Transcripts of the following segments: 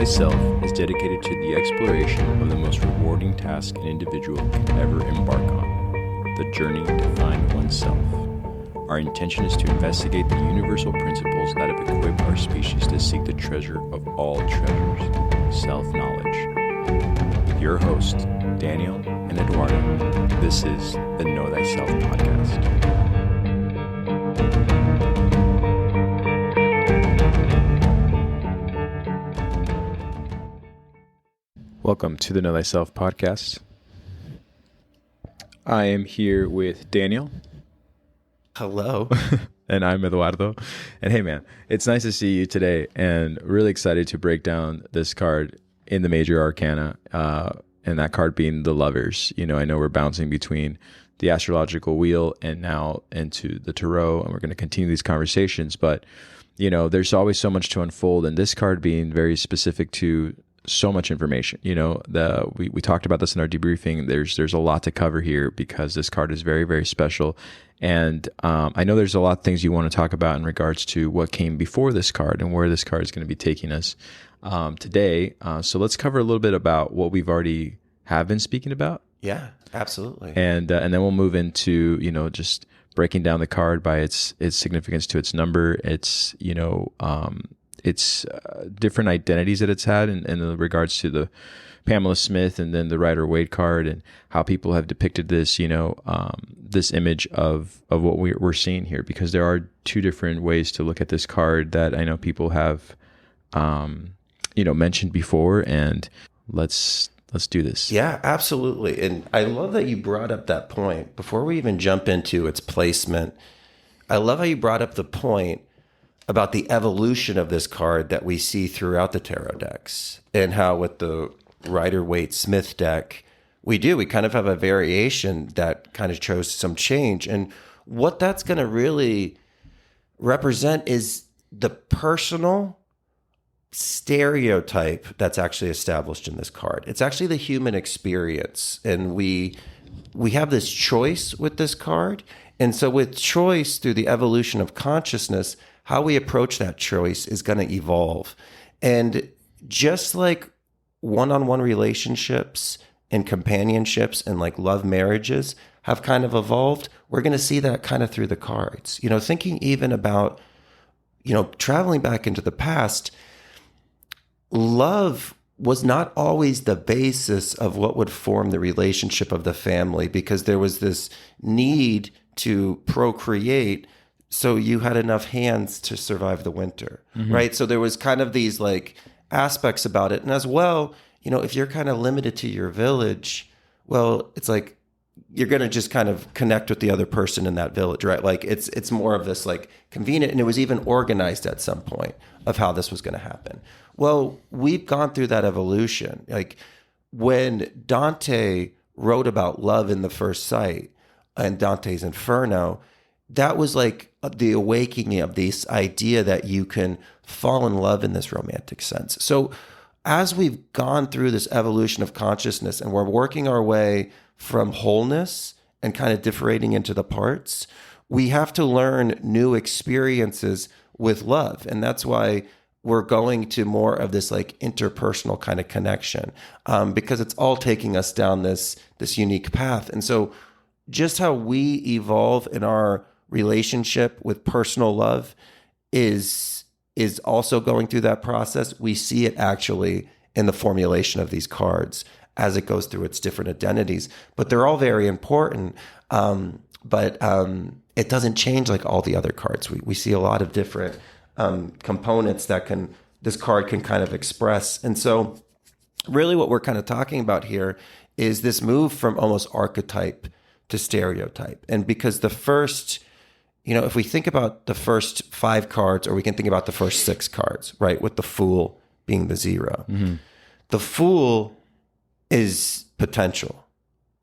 Thyself is dedicated to the exploration of the most rewarding task an individual can ever embark on, the journey to find oneself. Our intention is to investigate the universal principles that have equipped our species to seek the treasure of all treasures, self-knowledge. With your hosts, Daniel and Eduardo, this is the Know Thyself podcast. Welcome to the Know Thyself podcast. I am here with Daniel. Hello. And I'm Eduardo. And hey, man, it's nice to see you today and really excited to break down this card in the Major Arcana, and that card being the Lovers. You know, I know we're bouncing between the astrological wheel and now into the tarot, and we're going to continue these conversations. But, you know, there's always so much to unfold, and this card being very specific to so much information. You know, we talked about this in our debriefing. There's a lot to cover here because this card is very, very special. And I know there's a lot of things you want to talk about in regards to what came before this card and where this card is going to be taking us today. So let's cover a little bit about what we've already have been speaking about. Yeah, absolutely. And then we'll move into, you know, just breaking down the card by its significance to its number, its, you know, it's different identities that it's had in regards to the Pamela Smith and then the Rider-Waite card, and how people have depicted this, you know, this image of what we're seeing here, because there are two different ways to look at this card that I know people have, you know, mentioned before. And let's do this. Yeah, absolutely. And I love that you brought up that point before we even jump into its placement. I love how you brought up the point about the evolution of this card that we see throughout the tarot decks, and how with the Rider-Waite Smith deck, we kind of have a variation that kind of shows some change. And what that's going to really represent is the personal stereotype that's actually established in this card. It's actually the human experience. And we have this choice with this card. And so with choice, through the evolution of consciousness, how we approach that choice is going to evolve. And just like one-on-one relationships and companionships and like love marriages have kind of evolved, we're going to see that kind of through the cards. You know, thinking even about, you know, traveling back into the past, love was not always the basis of what would form the relationship of the family, because there was this need to procreate so you had enough hands to survive the winter, right? So there was kind of these like aspects about it. And as well, you know, if you're kind of limited to your village, well, it's like you're going to just kind of connect with the other person in that village, right? Like it's more of this like convenient, and it was even organized at some point of how this was going to happen. Well, we've gone through that evolution. Like when Dante wrote about love in the first sight and Dante's Inferno, that was like the awakening of this idea that you can fall in love in this romantic sense. So as we've gone through this evolution of consciousness and we're working our way from wholeness and kind of differentiating into the parts, we have to learn new experiences with love. And that's why we're going to more of this like interpersonal kind of connection, because it's all taking us down this unique path. And so just how we evolve in our relationship with personal love is also going through that process. We see it actually in the formulation of these cards as it goes through its different identities, but they're all very important. But it doesn't change like all the other cards. We see a lot of different components that this card can kind of express. And so really what we're kind of talking about here is this move from almost archetype to stereotype. And because the first, you know, if we think about the first 5 cards, or we can think about the first 6 cards, right? With the Fool being the 0. Mm-hmm. The Fool is potential.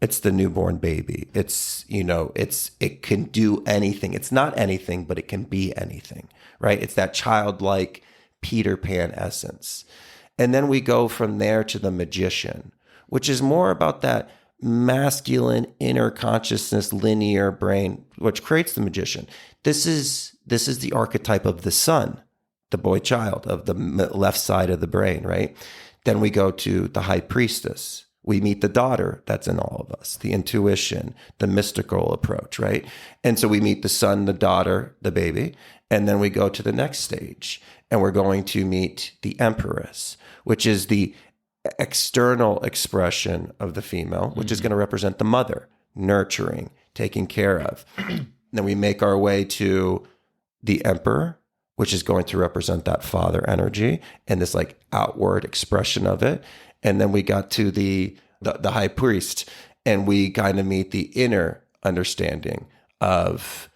It's the newborn baby. It's, you know, it can do anything. It's not anything, but it can be anything, right? It's that childlike Peter Pan essence. And then we go from there to the Magician, which is more about that masculine inner consciousness linear brain, which creates the Magician. This is the archetype of the sun, the boy child of the left side of the brain, right? Then we go to the high priestess. We meet the daughter that's in all of us, the intuition, the mystical approach, right? And so we meet the son, the daughter, the baby, and then we go to the next stage, and we're going to meet the empress, which is the external expression of the female, which is going to represent the mother, nurturing, taking care of. Then we make our way to the emperor, which is going to represent that father energy and this like outward expression of it. And then we got to the high priest, and we kind of meet the inner understanding of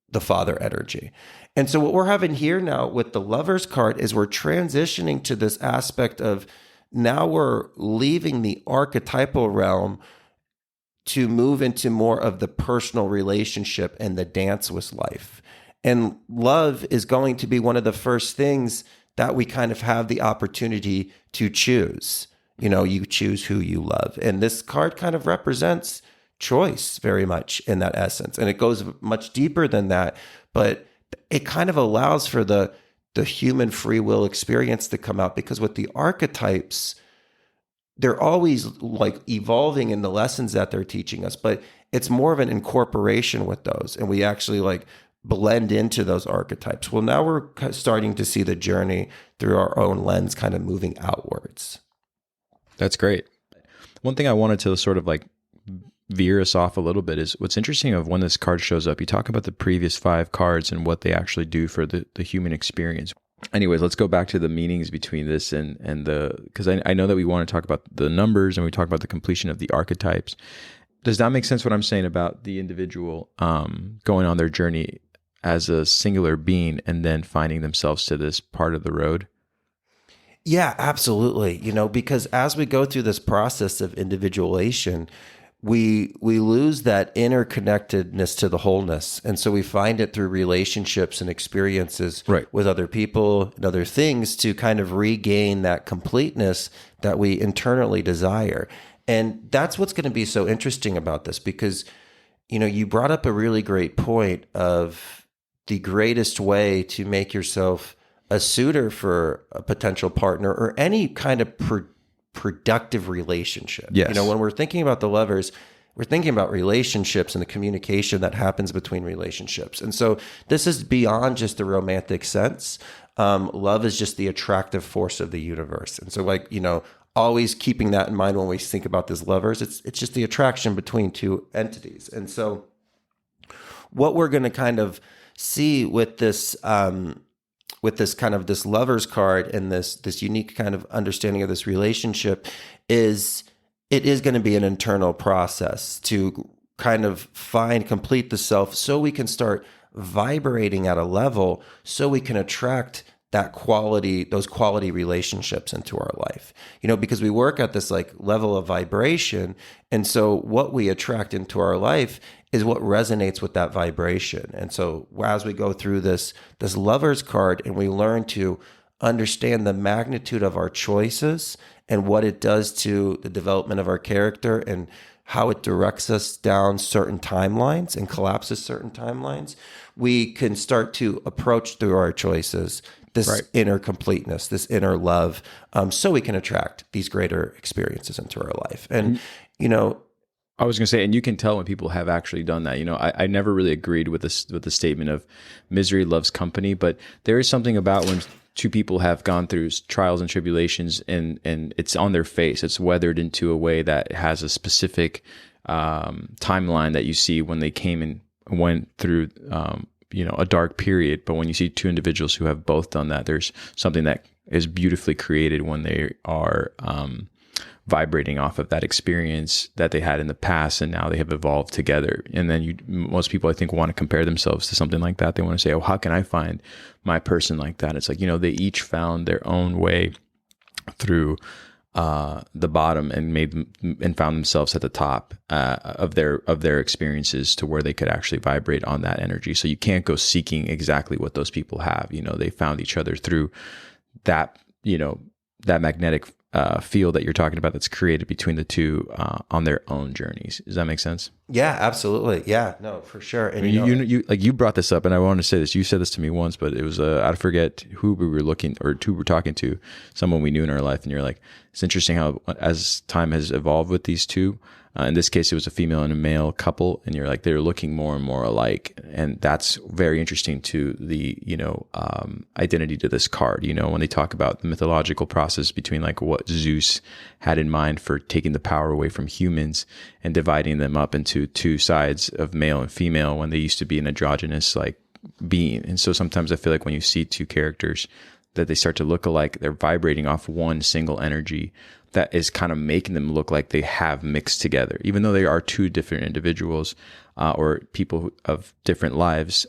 the father energy. And so what we're having here now with the Lover's card is we're transitioning to this aspect of now we're leaving the archetypal realm to move into more of the personal relationship and the dance with life. And love is going to be one of the first things that we kind of have the opportunity to choose. You know, you choose who you love. And this card kind of represents choice very much in that essence. And it goes much deeper than that, but it kind of allows for the human free will experience to come out, because with the archetypes, they're always like evolving in the lessons that they're teaching us, but it's more of an incorporation with those. And we actually like blend into those archetypes. Well, now we're starting to see the journey through our own lens kind of moving outwards. That's great. One thing I wanted to sort of like veer us off a little bit is what's interesting of when this card shows up. You talk about the previous 5 cards and what they actually do for the human experience. Anyways, let's go back to the meanings between this and the, because I know that we want to talk about the numbers and we talk about the completion of the archetypes. Does that make sense what I'm saying about the individual going on their journey as a singular being and then finding themselves to this part of the road? Yeah, absolutely. You know, because as we go through this process of individuation, we lose that interconnectedness to the wholeness. And so we find it through relationships and experiences with other people and other things to kind of regain that completeness that we internally desire. And that's what's going to be so interesting about this, because, you know, you brought up a really great point of the greatest way to make yourself a suitor for a potential partner or any kind of productive relationship. Yes. You know, when we're thinking about the Lovers, we're thinking about relationships and the communication that happens between relationships. And so this is beyond just the romantic sense. Love is just the attractive force of the universe. And so, like, you know, always keeping that in mind when we think about this Lovers, it's just the attraction between two entities. And so what we're going to kind of see with this kind of this Lover's card and this unique kind of understanding of this relationship is it is going to be an internal process to kind of complete the self, so we can start vibrating at a level so we can attract those quality relationships into our life. You know, because we work at this like level of vibration, and so what we attract into our life is what resonates with that vibration. And so as we go through this Lover's card and we learn to understand the magnitude of our choices and what it does to the development of our character and how it directs us down certain timelines and collapses certain timelines, we can start to approach through our choices this inner completeness, this inner love, so we can attract these greater experiences into our life. And, you know, I was going to say, and you can tell when people have actually done that. You know, I never really agreed with the statement of misery loves company, but there is something about when two people have gone through trials and tribulations and it's on their face, it's weathered into a way that has a specific timeline that you see when they came and went through, you know, a dark period. But when you see two individuals who have both done that, there's something that is beautifully created when they are vibrating off of that experience that they had in the past, and now they have evolved together. And then most people, I think, want to compare themselves to something like that. They want to say, oh, how can I find my person like that? It's like, you know, they each found their own way through the bottom and found themselves at the top of their experiences to where they could actually vibrate on that energy. So you can't go seeking exactly what those people have. You know, they found each other through that, you know, that magnetic field that you're talking about that's created between the two on their own journeys. Does that make sense? Yeah, absolutely. Yeah, no, for sure. And you like you brought this up, and I want to say this. You said this to me once, but it was I forget who we were looking or who we were talking to, someone we knew in our life, and you're like, it's interesting how as time has evolved with these two. In this case, it was a female and a male couple, and you're like they're looking more and more alike, and that's very interesting to the identity to this card. When they talk about the mythological process between like what Zeus had in mind for taking the power away from humans and dividing them up into two sides of male and female when they used to be an androgynous like being. And so sometimes I feel like when you see two characters that they start to look alike, they're vibrating off one single energy that is kind of making them look like they have mixed together, even though they are two different individuals or people of different lives,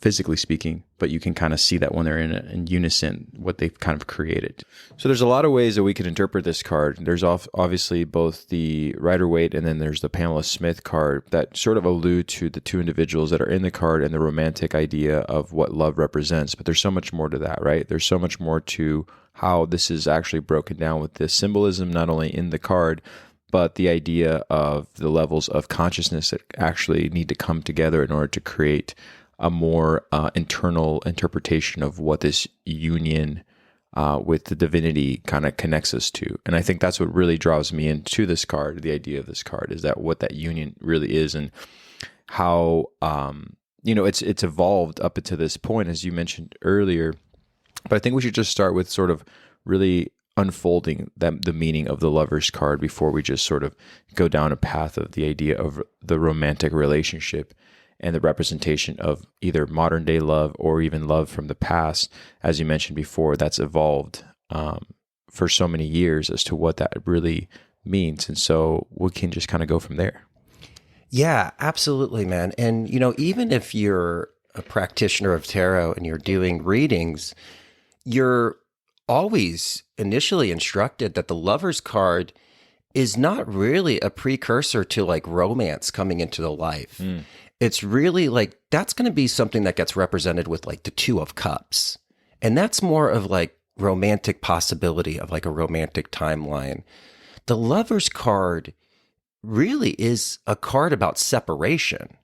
physically speaking. But you can kind of see that when they're in unison, what they've kind of created. So there's a lot of ways that we can interpret this card. There's obviously both the Rider-Waite and then there's the Pamela Smith card that sort of allude to the two individuals that are in the card and the romantic idea of what love represents. But there's so much more to that, right? There's so much more to how this is actually broken down with the symbolism, not only in the card, but the idea of the levels of consciousness that actually need to come together in order to create a more internal interpretation of what this union with the divinity kind of connects us to. And I think that's what really draws me into this card, the idea of this card, is that what that union really is and how, it's evolved up to this point, as you mentioned earlier. But I think we should just start with sort of really unfolding the meaning of the Lover's card before we just sort of go down a path of the idea of the romantic relationship and the representation of either modern day love or even love from the past, as you mentioned before, that's evolved for so many years as to what that really means. And so we can just kind of go from there. Yeah, absolutely, man. And, even if you're a practitioner of tarot and you're doing readings, you're always initially instructed that the Lover's card is not really a precursor to like romance coming into the life. It's really like that's going to be something that gets represented with like the Two of Cups. And that's more of like romantic possibility of like a romantic timeline. The Lover's card really is a card about separation.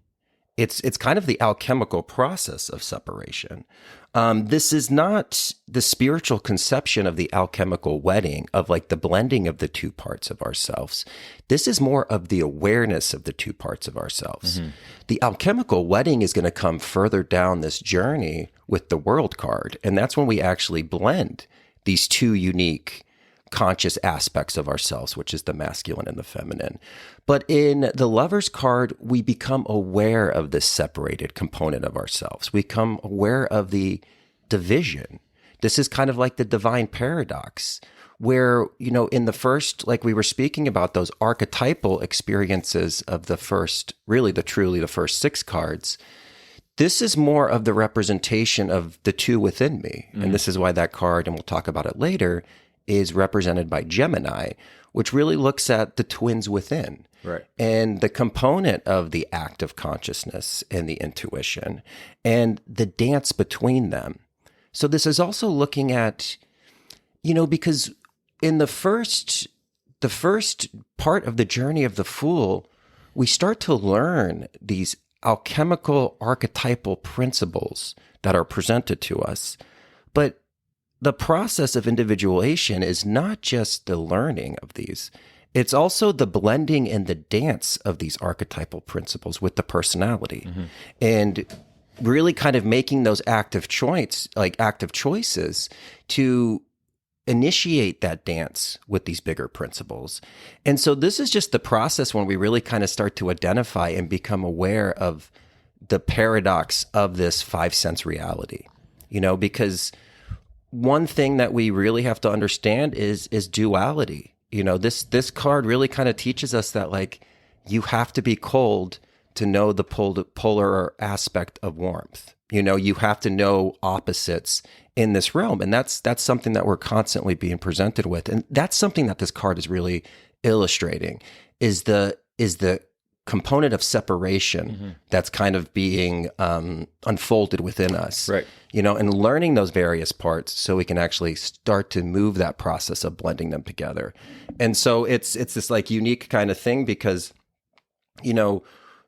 It's kind of the alchemical process of separation. This is not the spiritual conception of the alchemical wedding, of like the blending of the two parts of ourselves. This is more of the awareness of the two parts of ourselves. Mm-hmm. The alchemical wedding is going to come further down this journey with the World card. And that's when we actually blend these two unique conscious aspects of ourselves, which is the masculine and the feminine. But in the Lover's card, we become aware of this separated component of ourselves. We become aware of the division. This is kind of like the divine paradox, where, in the first, like we were speaking about those archetypal experiences of the first, truly the first 6 cards, this is more of the representation of the two within me. Mm. And this is why that card, and we'll talk about it later, is represented by Gemini, which really looks at the twins within. Right. And the component of the active consciousness and the intuition and the dance between them. So this is also looking at, because in the first part of the journey of the Fool, we start to learn these alchemical archetypal principles that are presented to us. But the process of individuation is not just the learning of these. It's also the blending and the dance of these archetypal principles with the personality. Mm-hmm. And really kind of making those active choices to initiate that dance with these bigger principles. And so this is just the process when we really kind of start to identify and become aware of the paradox of this 5 sense reality, because one thing that we really have to understand is duality. This card really kind of teaches us that like you have to be cold to know the polar aspect of warmth. You have to know opposites in this realm, and that's something that we're constantly being presented with, and that's something that this card is really illustrating is the component of separation that's kind of being unfolded within us. Right. And learning those various parts so we can actually start to move that process of blending them together. And so it's this like unique kind of thing because,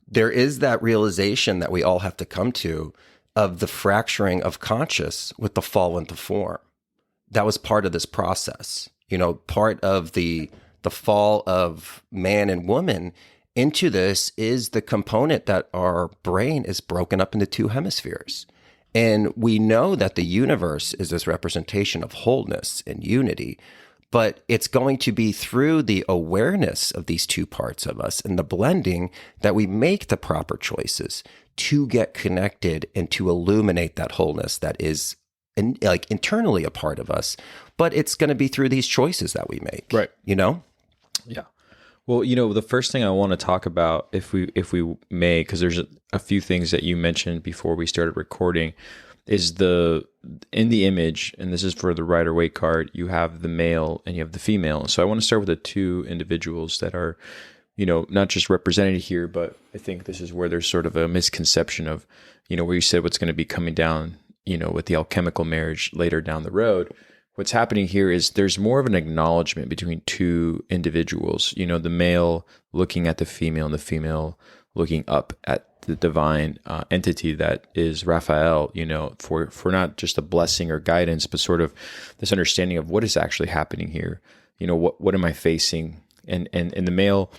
there is that realization that we all have to come to of the fracturing of conscious with the fall into form. That was part of this process. Part of the fall of man and woman into this is the component that our brain is broken up into two hemispheres. And we know that the universe is this representation of wholeness and unity, but it's going to be through the awareness of these two parts of us and the blending that we make the proper choices to get connected and to illuminate that wholeness that is internally a part of us. But it's going to be through these choices that we make. Right. Yeah. Well, the first thing I want to talk about, if we may, because there's a few things that you mentioned before we started recording, is in the image, and this is for the Rider-Waite card, you have the male and you have the female. So I want to start with the two individuals that are, not just represented here, but I think this is where there's sort of a misconception of, where you said what's going to be coming down, with the alchemical marriage later down the road. What's happening here is there's more of an acknowledgement between two individuals, the male looking at the female and the female looking up at the divine entity that is Raphael, for not just a blessing or guidance, but sort of this understanding of what is actually happening here. What am I facing? And the male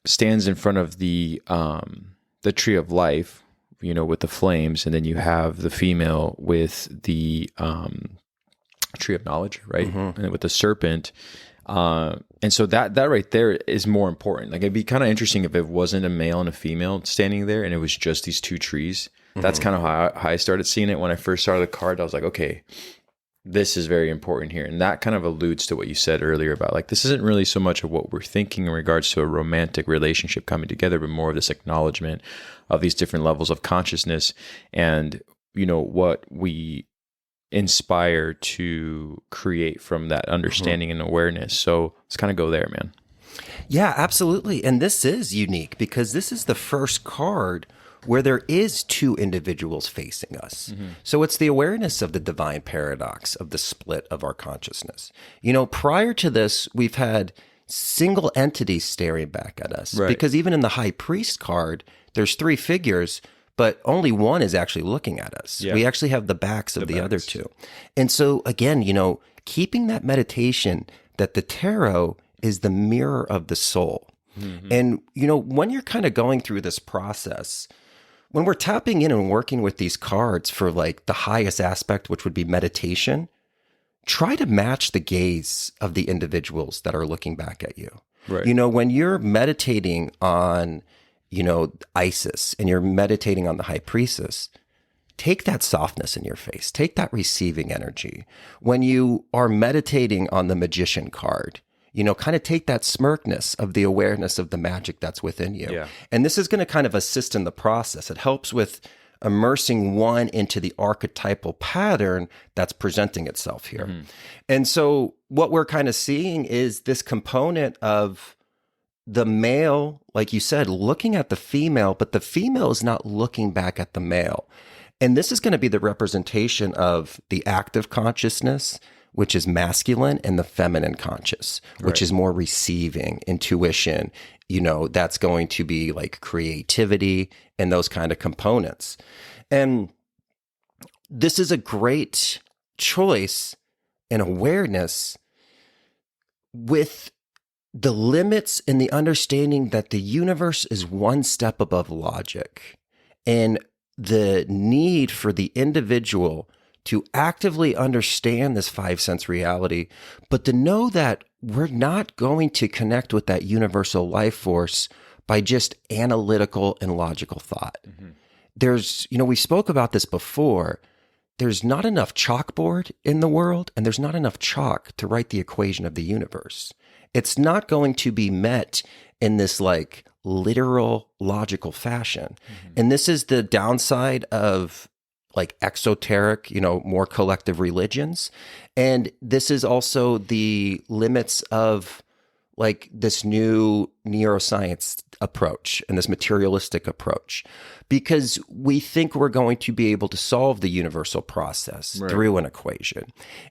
stands in front of the tree of life, with the flames, and then you have the female with the tree of knowledge, right? And with the serpent. And so that right there is more important. Like, it'd be kind of interesting if it wasn't a male and a female standing there and it was just these two trees. That's kind of how I started seeing it when I first saw the card. I was like, okay, this is very important here. And that kind of alludes to what you said earlier about, like, this isn't really so much of what we're thinking in regards to a romantic relationship coming together, but more of this acknowledgement of these different levels of consciousness and, what we inspire to create from that understanding and awareness. So let's kind of go there, man. Yeah, absolutely. And this is unique because this is the first card where there is two individuals facing us. So it's the awareness of the divine paradox of the split of our consciousness. Prior to this, we've had single entities staring back at us. Right. Because even in the high priest card, there's three figures, but only one is actually looking at us. Yeah. We actually have the backs of the other two. And so again, keeping that meditation that the tarot is the mirror of the soul. And, when you're kind of going through this process, when we're tapping in and working with these cards for like the highest aspect, which would be meditation, try to match the gaze of the individuals that are looking back at you. Right. When you're meditating on, Isis and you're meditating on the high priestess, take that softness in your face, take that receiving energy. When you are meditating on the magician card, kind of take that smirkness of the awareness of the magic that's within you. Yeah. And this is going to kind of assist in the process. It helps with immersing one into the archetypal pattern that's presenting itself here. And so what we're kind of seeing is this component of the male, like you said, looking at the female, but the female is not looking back at the male. And this is going to be the representation of the active consciousness, which is masculine, and the feminine conscious, which is more receiving, intuition, that's going to be like creativity and those kind of components. And this is a great choice and awareness with the limits and the understanding that the universe is one step above logic, and the need for the individual to actively understand this five sense reality, but to know that we're not going to connect with that universal life force by just analytical and logical thought. There's, we spoke about this before. There's not enough chalkboard in the world, and there's not enough chalk to write the equation of the universe. It's not going to be met in this like literal logical fashion. And this is the downside of like esoteric, more collective religions. And this is also the limits of like this new neuroscience approach and this materialistic approach, because we think we're going to be able to solve the universal process through an equation.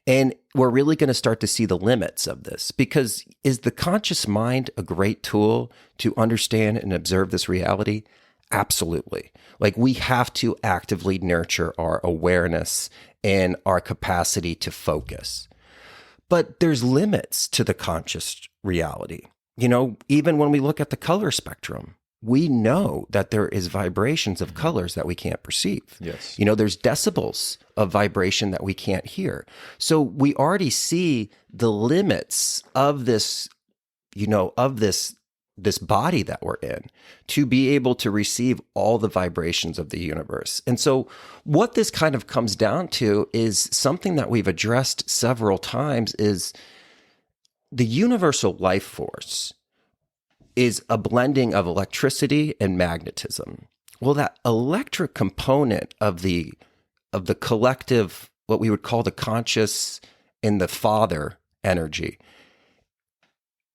And we're really going to start to see the limits of this, because is the conscious mind a great tool to understand and observe this reality? Absolutely. Like, we have to actively nurture our awareness and our capacity to focus. But there's limits to the conscious reality. You know, even when we look at the color spectrum, we know that there is vibrations of colors that we can't perceive. Yes. You know, there's decibels of vibration that we can't hear. So we already see the limits of this, you know, of this body that we're in, to be able to receive all the vibrations of the universe. And so what this kind of comes down to is something that we've addressed several times, is the universal life force is a blending of electricity and magnetism. Well, that electric component of the collective, what we would call the conscious and the father energy,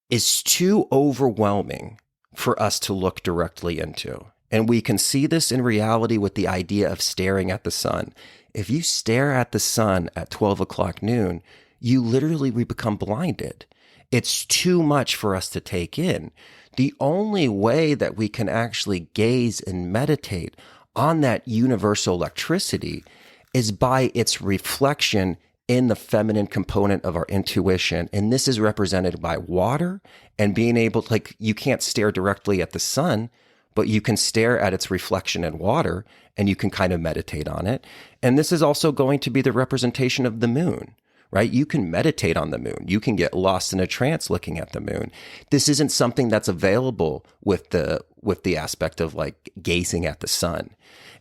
is too overwhelming for us to look directly into. And we can see this in reality with the idea of staring at the sun. If you stare at the sun at 12 o'clock noon, you literally become blinded. It's too much for us to take in. The only way that we can actually gaze and meditate on that universal electricity is by its reflection in the feminine component of our intuition. And this is represented by water and being able to, like, you can't stare directly at the sun, but you can stare at its reflection in water and you can kind of meditate on it. And this is also going to be the representation of the moon, right? You can meditate on the moon. You can get lost in a trance looking at the moon. This isn't something that's available with the aspect of like gazing at the sun.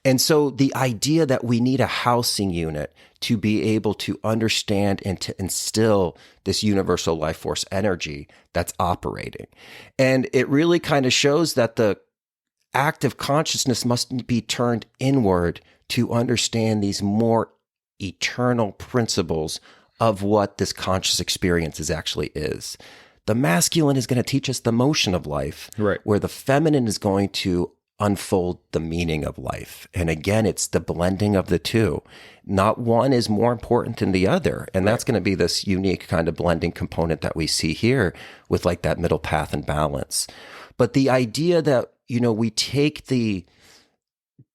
And so the idea that we need a housing unit to be able to understand and to instill this universal life force energy that's operating. And it really kind of shows that the active consciousness must be turned inward to understand these more eternal principles of what this conscious experience actually is. The masculine is going to teach us the motion of life, right, where the feminine is going to unfold the meaning of life. And again, it's the blending of the two. Not one is more important than the other. And that's going to be this unique kind of blending component that we see here with like that middle path and balance. But the idea that, you know, we take the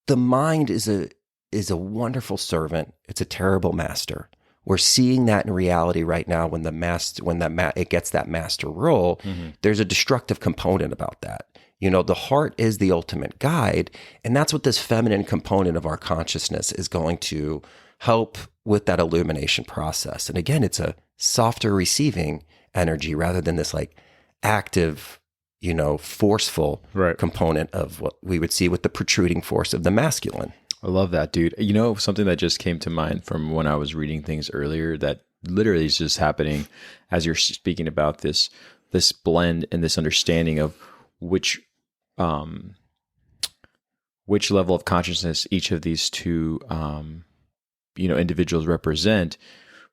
mind is a wonderful servant. It's a terrible master. We're seeing that in reality right now when it gets that master role. Mm-hmm. There's a destructive component about that. You know, the heart is the ultimate guide, and that's what this feminine component of our consciousness is going to help with that illumination process. And again, it's a softer receiving energy rather than this like active, you know, forceful component of what we would see with the protruding force of the masculine. I love that, dude. You know, something that just came to mind from when I was reading things earlier that literally is just happening as you're speaking about this blend and this understanding of which level of consciousness each of these two, individuals represent.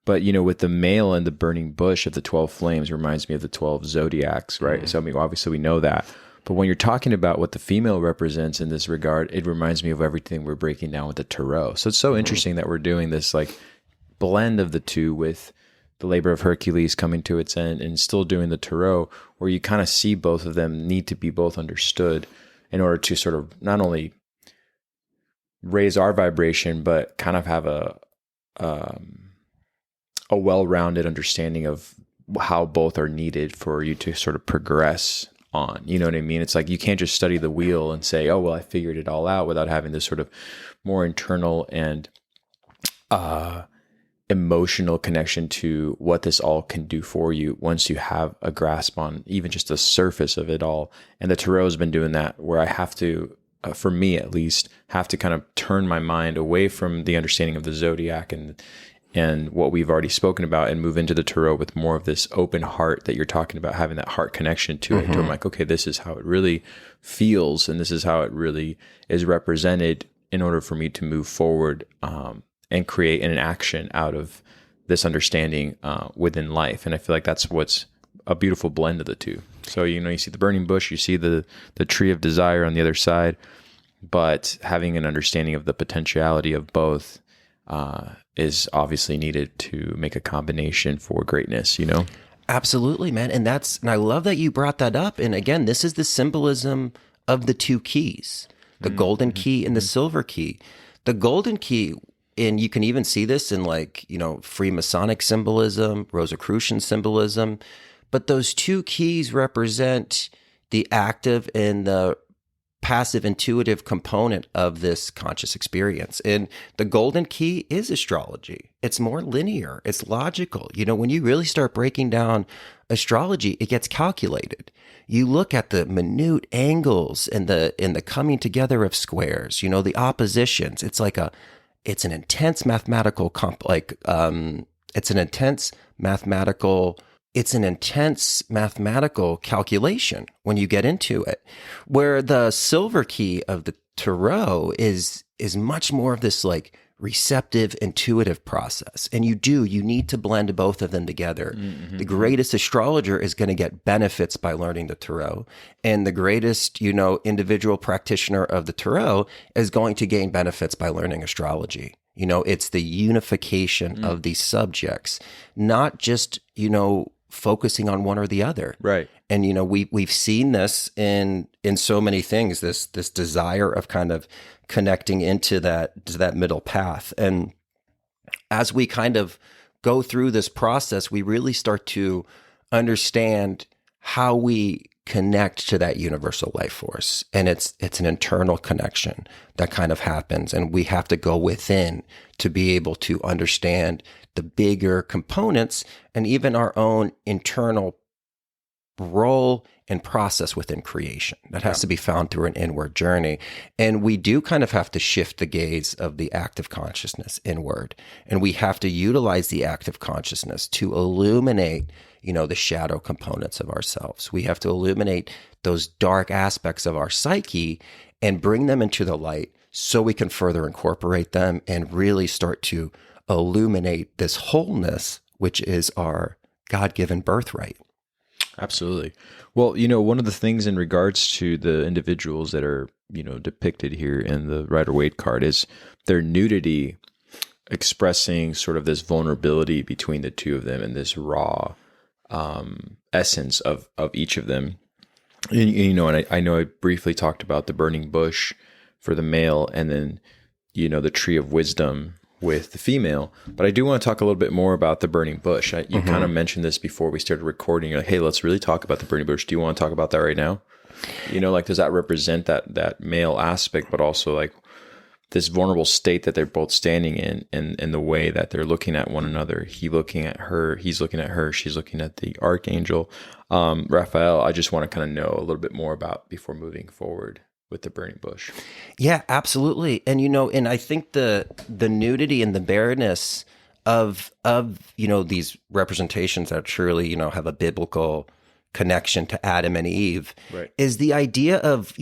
But, you know, with the male and the burning bush of the 12 flames reminds me of the 12 zodiacs, right? Mm-hmm. So, I mean, obviously we know that. But when you're talking about what the female represents in this regard, it reminds me of everything we're breaking down with the tarot. So it's so interesting that we're doing this like blend of the two with the labor of Hercules coming to its end and still doing the tarot, where you kind of see both of them need to be both understood in order to sort of not only raise our vibration, but kind of have a well-rounded understanding of how both are needed for you to sort of progress on. You know what I mean? It's like you can't just study the wheel and say, oh, well, I figured it all out, without having this sort of more internal and emotional connection to what this all can do for you once you have a grasp on even just the surface of it all. And the tarot has been doing that, where I have to, for me at least, have to kind of turn my mind away from the understanding of the zodiac and what we've already spoken about and move into the tarot with more of this open heart that you're talking about, having that heart connection to it. To I'm like, okay, this is how it really feels, and this is how it really is represented in order for me to move forward and create an action out of this understanding within life. And I feel like that's what's a beautiful blend of the two. So, you see the burning bush, you see the tree of desire on the other side, but having an understanding of the potentiality of both is obviously needed to make a combination for greatness, Absolutely, man. And I love that you brought that up. And again, this is the symbolism of the two keys, the golden key and the silver key. The golden key, and you can even see this in Freemasonic symbolism, Rosicrucian symbolism, but those two keys represent the active and the passive intuitive component of this conscious experience. And the golden key is astrology. It's more linear. It's logical. When you really start breaking down astrology, it gets calculated. You look at the minute angles and the coming together of squares, the oppositions. It's an intense mathematical calculation when you get into it, where the silver key of the tarot is much more of this receptive, intuitive process. And you need to blend both of them together. Mm-hmm. The greatest astrologer is going to get benefits by learning the tarot. And the greatest, individual practitioner of the tarot is going to gain benefits by learning astrology. It's the unification of these subjects, not just, focusing on one or the other. Right. And, we've seen this in so many things, this desire of kind of connecting into that middle path. And as we kind of go through this process, we really start to understand how we connect to that universal life force. And it's an internal connection that kind of happens. And we have to go within to be able to understand the bigger components and even our own internal role and process within creation that has to be found through an inward journey. And we do kind of have to shift the gaze of the active consciousness inward. And we have to utilize the active consciousness to illuminate, the shadow components of ourselves. We have to illuminate those dark aspects of our psyche and bring them into the light so we can further incorporate them and really start to illuminate this wholeness, which is our God-given birthright. Absolutely. Well, one of the things in regards to the individuals that are, depicted here in the Rider-Waite card is their nudity, expressing sort of this vulnerability between the two of them and this raw essence of each of them. And I know I briefly talked about the burning bush for the male and then, the tree of wisdom with the female, but I do want to talk a little bit more about the burning bush. You kind of mentioned this before we started recording. You're like, hey, let's really talk about the burning bush. Do you want to talk about that right now? Does that represent that male aspect, but also this vulnerable state that they're both standing in and the way that they're looking at one another. He's looking at her, she's looking at the archangel. Raphael, I just want to kind of know a little bit more about before moving forward with the burning bush. Yeah, absolutely. And, and I think the nudity and the bareness of these representations that truly, have a biblical connection to Adam and Eve is the idea of,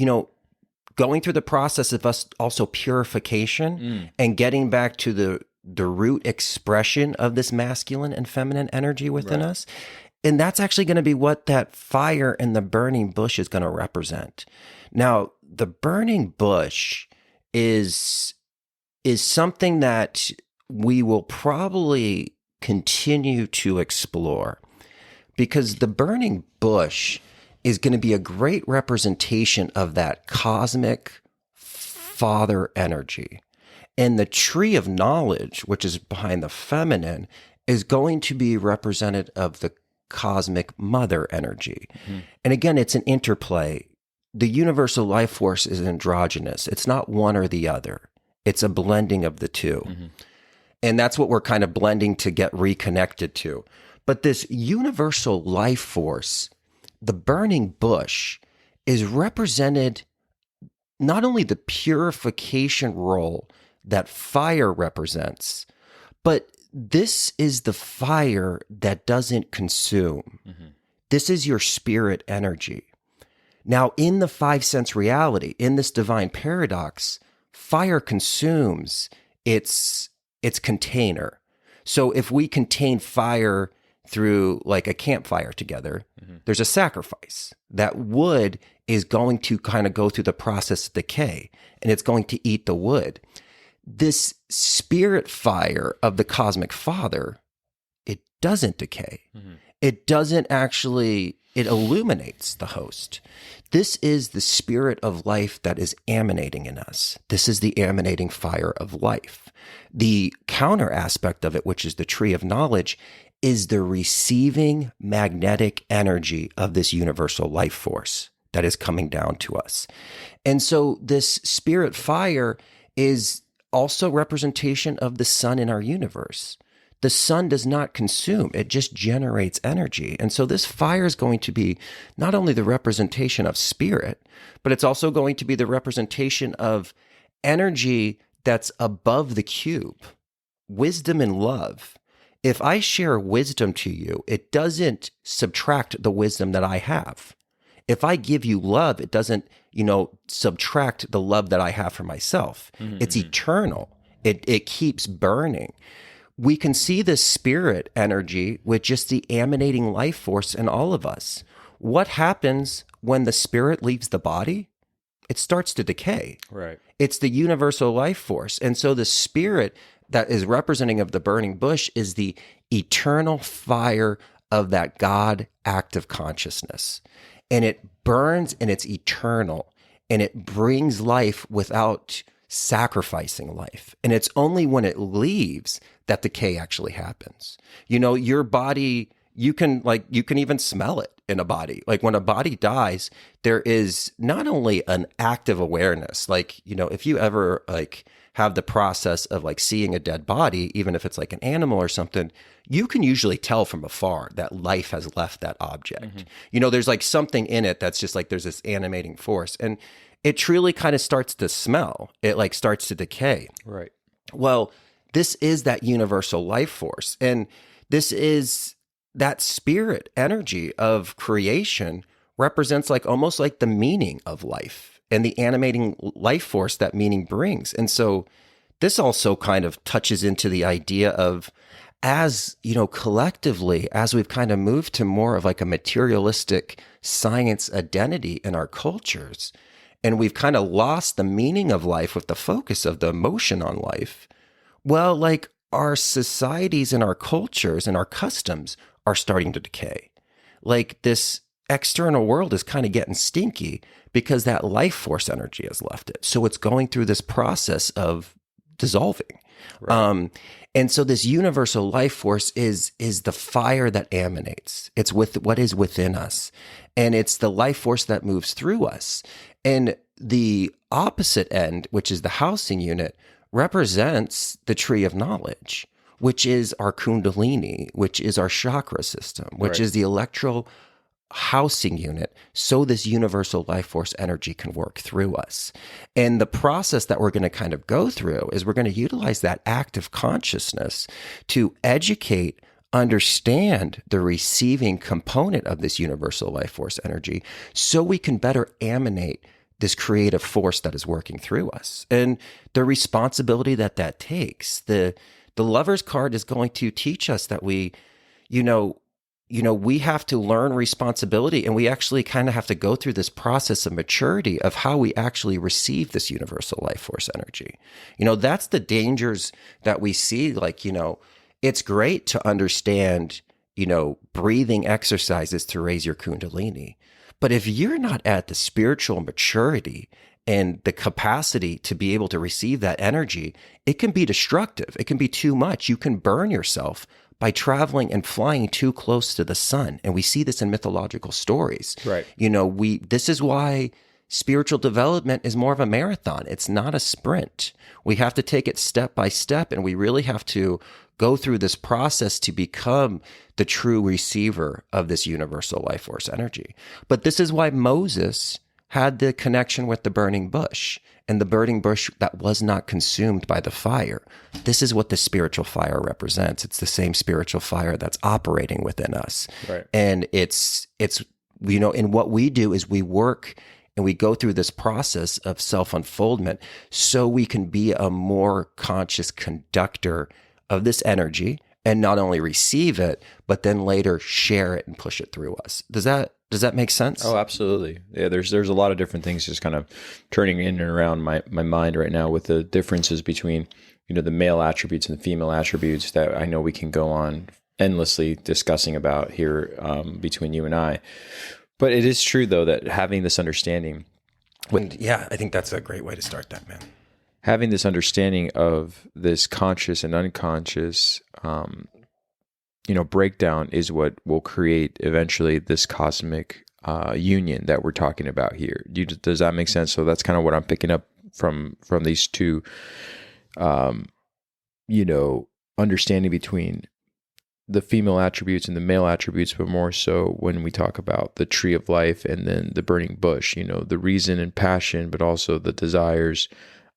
going through the process of us also purification and getting back to the root expression of this masculine and feminine energy within us. And that's actually going to be what that fire in the burning bush is going to represent. Now, the burning bush is something that we will probably continue to explore, because the burning bush is going to be a great representation of that cosmic father energy. And the tree of knowledge, which is behind the feminine, is going to be represented of the cosmic mother energy. Mm-hmm. And again, it's an interplay. The universal life force is androgynous. It's not one or the other. It's a blending of the two. Mm-hmm. And that's what we're kind of blending to get reconnected to. But this universal life force, the burning bush, is represented not only the purification role that fire represents, but this is the fire that doesn't consume. Mm-hmm. This is your spirit energy. Now, in the five sense reality, in this divine paradox, fire consumes its container. So if we contain fire through like a campfire together, there's a sacrifice. That wood is going to kind of go through the process of decay, and it's going to eat the wood. This spirit fire of the cosmic father, it doesn't decay. It doesn't actually, it illuminates the host. This is the spirit of life that is emanating in us. This is the emanating fire of life. The counter aspect of it, which is the tree of knowledge, is the receiving magnetic energy of this universal life force that is coming down to us. And so this spirit fire is also representation of the sun in our universe. The sun does not consume, it just generates energy. And so this fire is going to be not only the representation of spirit, but it's also going to be the representation of energy that's above the cube, wisdom and love. If I share wisdom to you, it doesn't subtract the wisdom that I have. If I give you love, it doesn't, subtract the love that I have for myself. It's eternal. It keeps burning. We can see this spirit energy with just the emanating life force in all of us. What happens when the spirit leaves the body? It starts to decay. Right. It's the universal life force. And so the spirit that is representing of the burning bush is the eternal fire of that God active consciousness. And it burns and it's eternal, and it brings life without sacrificing life. And it's only when it leaves that decay actually happens. Your body, you can even smell it in a body. Like when a body dies, there is not only an active awareness, if you ever have the process of seeing a dead body, even if it's like an animal or something, you can usually tell from afar that life has left that object. There's something in it that's just there's this animating force, and it truly kind of starts to smell. It starts to decay. Right. Well, this is that universal life force, and this is that spirit energy of creation represents almost like the meaning of life and the animating life force that meaning brings. And so this also kind of touches into the idea of, as collectively, as we've kind of moved to more of a materialistic science identity in our cultures, and we've kind of lost the meaning of life with the focus of the emotion on life. Well, our societies and our cultures and our customs are starting to decay. This external world is kind of getting stinky because that life force energy has left it. So it's going through this process of dissolving. Right. And so this universal life force is the fire that emanates. It's with what is within us. And it's the life force that moves through us. And the opposite end, which is the housing unit, represents the tree of knowledge, which is our kundalini, which is our chakra system, which is the electro housing unit, so this universal life force energy can work through us. And the process that we're going to kind of go through is we're going to utilize that active consciousness to educate, understand the receiving component of this universal life force energy, so we can better emanate this creative force that is working through us. And the responsibility that takes, the Lover's card is going to teach us that we have to learn responsibility, and we actually kind of have to go through this process of maturity of how we actually receive this universal life force energy. That's the dangers that we see. It's great to understand, breathing exercises to raise your kundalini. But if you're not at the spiritual maturity and the capacity to be able to receive that energy, it can be destructive. It can be too much. You can burn yourself by traveling and flying too close to the sun. And we see this in mythological stories. Right. This is why spiritual development is more of a marathon. It's not a sprint. We have to take it step by step, and we really have to go through this process to become the true receiver of this universal life force energy. But this is why Moses had the connection with the burning bush, and the burning bush that was not consumed by the fire. This is what the spiritual fire represents. It's the same spiritual fire that's operating within us. Right. And it's and what we do is we work and we go through this process of self-unfoldment so we can be a more conscious conductor of this energy and not only receive it, but then later share it and push it through us. Does that make sense? Oh, absolutely. Yeah, there's a lot of different things just kind of turning in and around my mind right now with the differences between, the male attributes and the female attributes that I know we can go on endlessly discussing about here between you and I. But it is true, though, that having this understanding. Yeah, I think that's a great way to start that, man. Having this understanding of this conscious and unconscious, breakdown is what will create eventually this cosmic union that we're talking about here. Does that make sense? So that's kind of what I'm picking up from these two, understanding between the female attributes and the male attributes, but more so when we talk about the tree of life and then the burning bush, the reason and passion, but also the desires,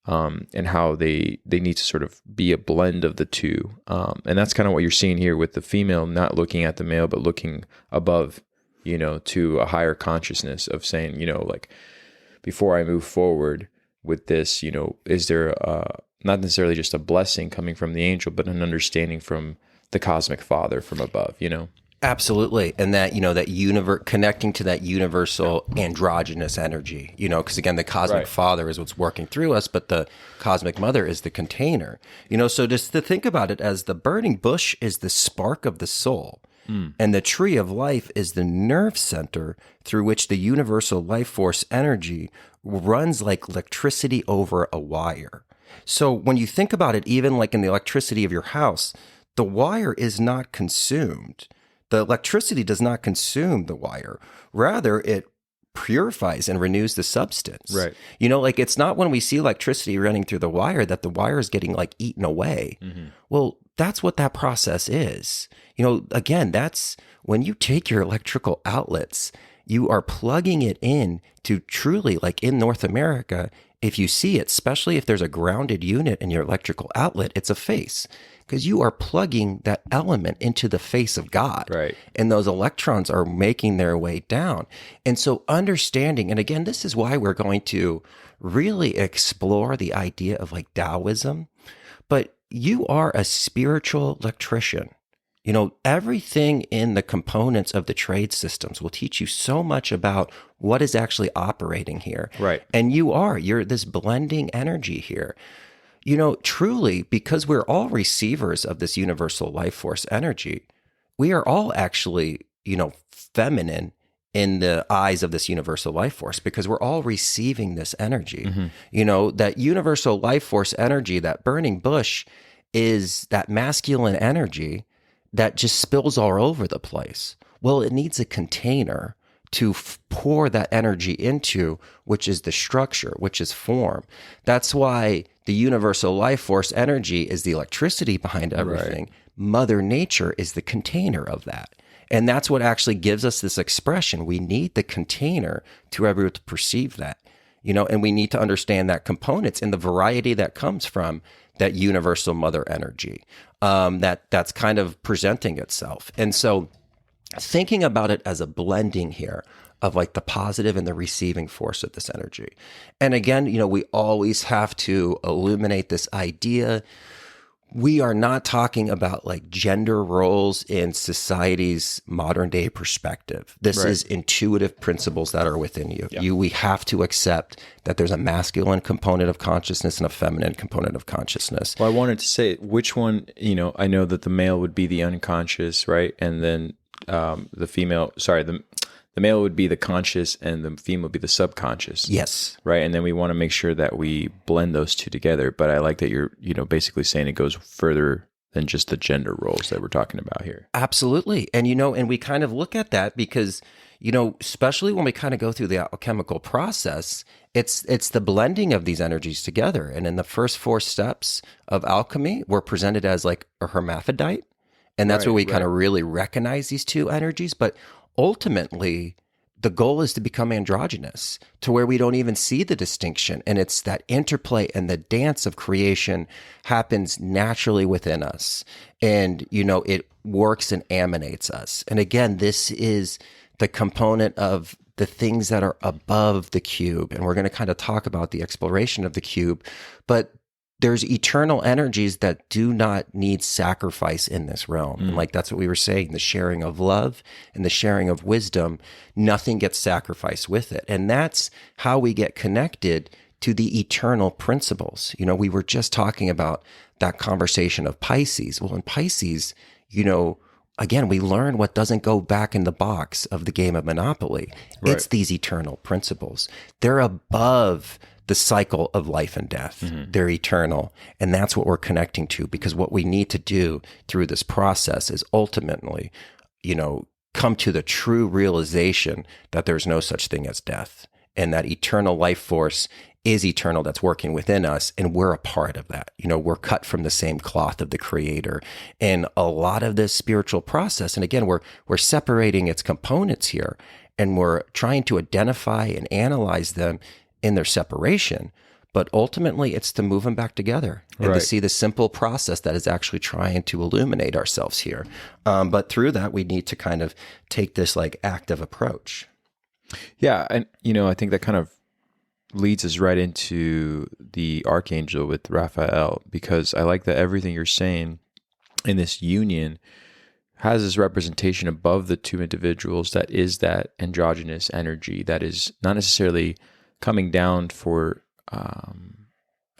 and how they need to sort of be a blend of the two. And that's kind of what you're seeing here with the female, not looking at the male, but looking above, to a higher consciousness of saying, like, before I move forward with this, is there not necessarily just a blessing coming from the angel, but an understanding from the cosmic father from above, Absolutely. And that, that connecting to that universal androgynous energy, because again, the cosmic father is what's working through us, but the cosmic mother is the container, so just to think about it as the burning bush is the spark of the soul. And the tree of life is the nerve center through which the universal life force energy runs like electricity over a wire. So when you think about it, even like in the electricity of your house, the wire is not consumed. The electricity does not consume the wire. Rather, it purifies and renews the substance. Right. Like it's not when we see electricity running through the wire that the wire is getting like eaten away. Mm-hmm. Well, that's what that process is. Again, that's when you take your electrical outlets, you are plugging it in to truly, like in North America, if you see it, especially if there's a grounded unit in your electrical outlet, it's a face. Because you are plugging that element into the face of God. Right. And those electrons are making their way down. And so understanding, and again, this is why we're going to really explore the idea of like Taoism, but you are a spiritual electrician. Everything in the components of the trade systems will teach you so much about what is actually operating here. Right. And you're this blending energy here. Truly, because we're all receivers of this universal life force energy, we are all actually, feminine in the eyes of this universal life force because we're all receiving this energy. Mm-hmm. That universal life force energy, that burning bush is that masculine energy that just spills all over the place. Well, it needs a container to pour that energy into, which is the structure, which is form. That's why the universal life force energy is the electricity behind everything. Right. Mother Nature is the container of that. And that's what actually gives us this expression. We need the container to be able to perceive that, and we need to understand that components and the variety that comes from that universal mother energy that's kind of presenting itself. And so thinking about it as a blending here of like the positive and the receiving force of this energy. And again, we always have to illuminate this idea. We are not talking about like gender roles in society's modern day perspective. This is intuitive principles that are within you. Yeah. We have to accept that there's a masculine component of consciousness and a feminine component of consciousness. Well, I wanted to say which one, I know that the male would be the unconscious, right? And then the male would be the conscious and the female would be the subconscious. Yes. Right. And then we want to make sure that we blend those two together. But I like that you're, basically saying it goes further than just the gender roles that we're talking about here. Absolutely. And, and we kind of look at that because, especially when we kind of go through the alchemical process, it's the blending of these energies together. And in the first 4 steps of alchemy, we're presented as like a hermaphrodite. And that's where we kind of really recognize these two energies. But ultimately, the goal is to become androgynous to where we don't even see the distinction. And it's that interplay and the dance of creation happens naturally within us. And, it works and emanates us. And again, this is the component of the things that are above the cube. And we're going to kind of talk about the exploration of the cube. But there's eternal energies that do not need sacrifice in this realm. And like, that's what we were saying, the sharing of love and the sharing of wisdom, nothing gets sacrificed with it. And that's how we get connected to the eternal principles. You know, we were just talking about that conversation of Pisces. Well, in Pisces, you know, again, we learn what doesn't go back in the box of the game of Monopoly. Right. It's these eternal principles. They're above the cycle of life and death. Mm-hmm. They're eternal. And that's what we're connecting to, because what we need to do through this process is ultimately, you know, come to the true realization that there's no such thing as death, and that eternal life force is eternal, that's working within us, and we're a part of that. You know, we're cut from the same cloth of the Creator. And a lot of this spiritual process, and again, we're separating its components here, and we're trying to identify and analyze them in their separation, but ultimately it's to move them back together and to see the simple process that is actually trying to illuminate ourselves here. But through that, we need to kind of take this like active approach. Yeah. And, you know, I think that kind of leads us right into the Archangel with Raphael, because I like that everything you're saying in this union has this representation above the two individuals that is that androgynous energy that is not necessarily coming down for,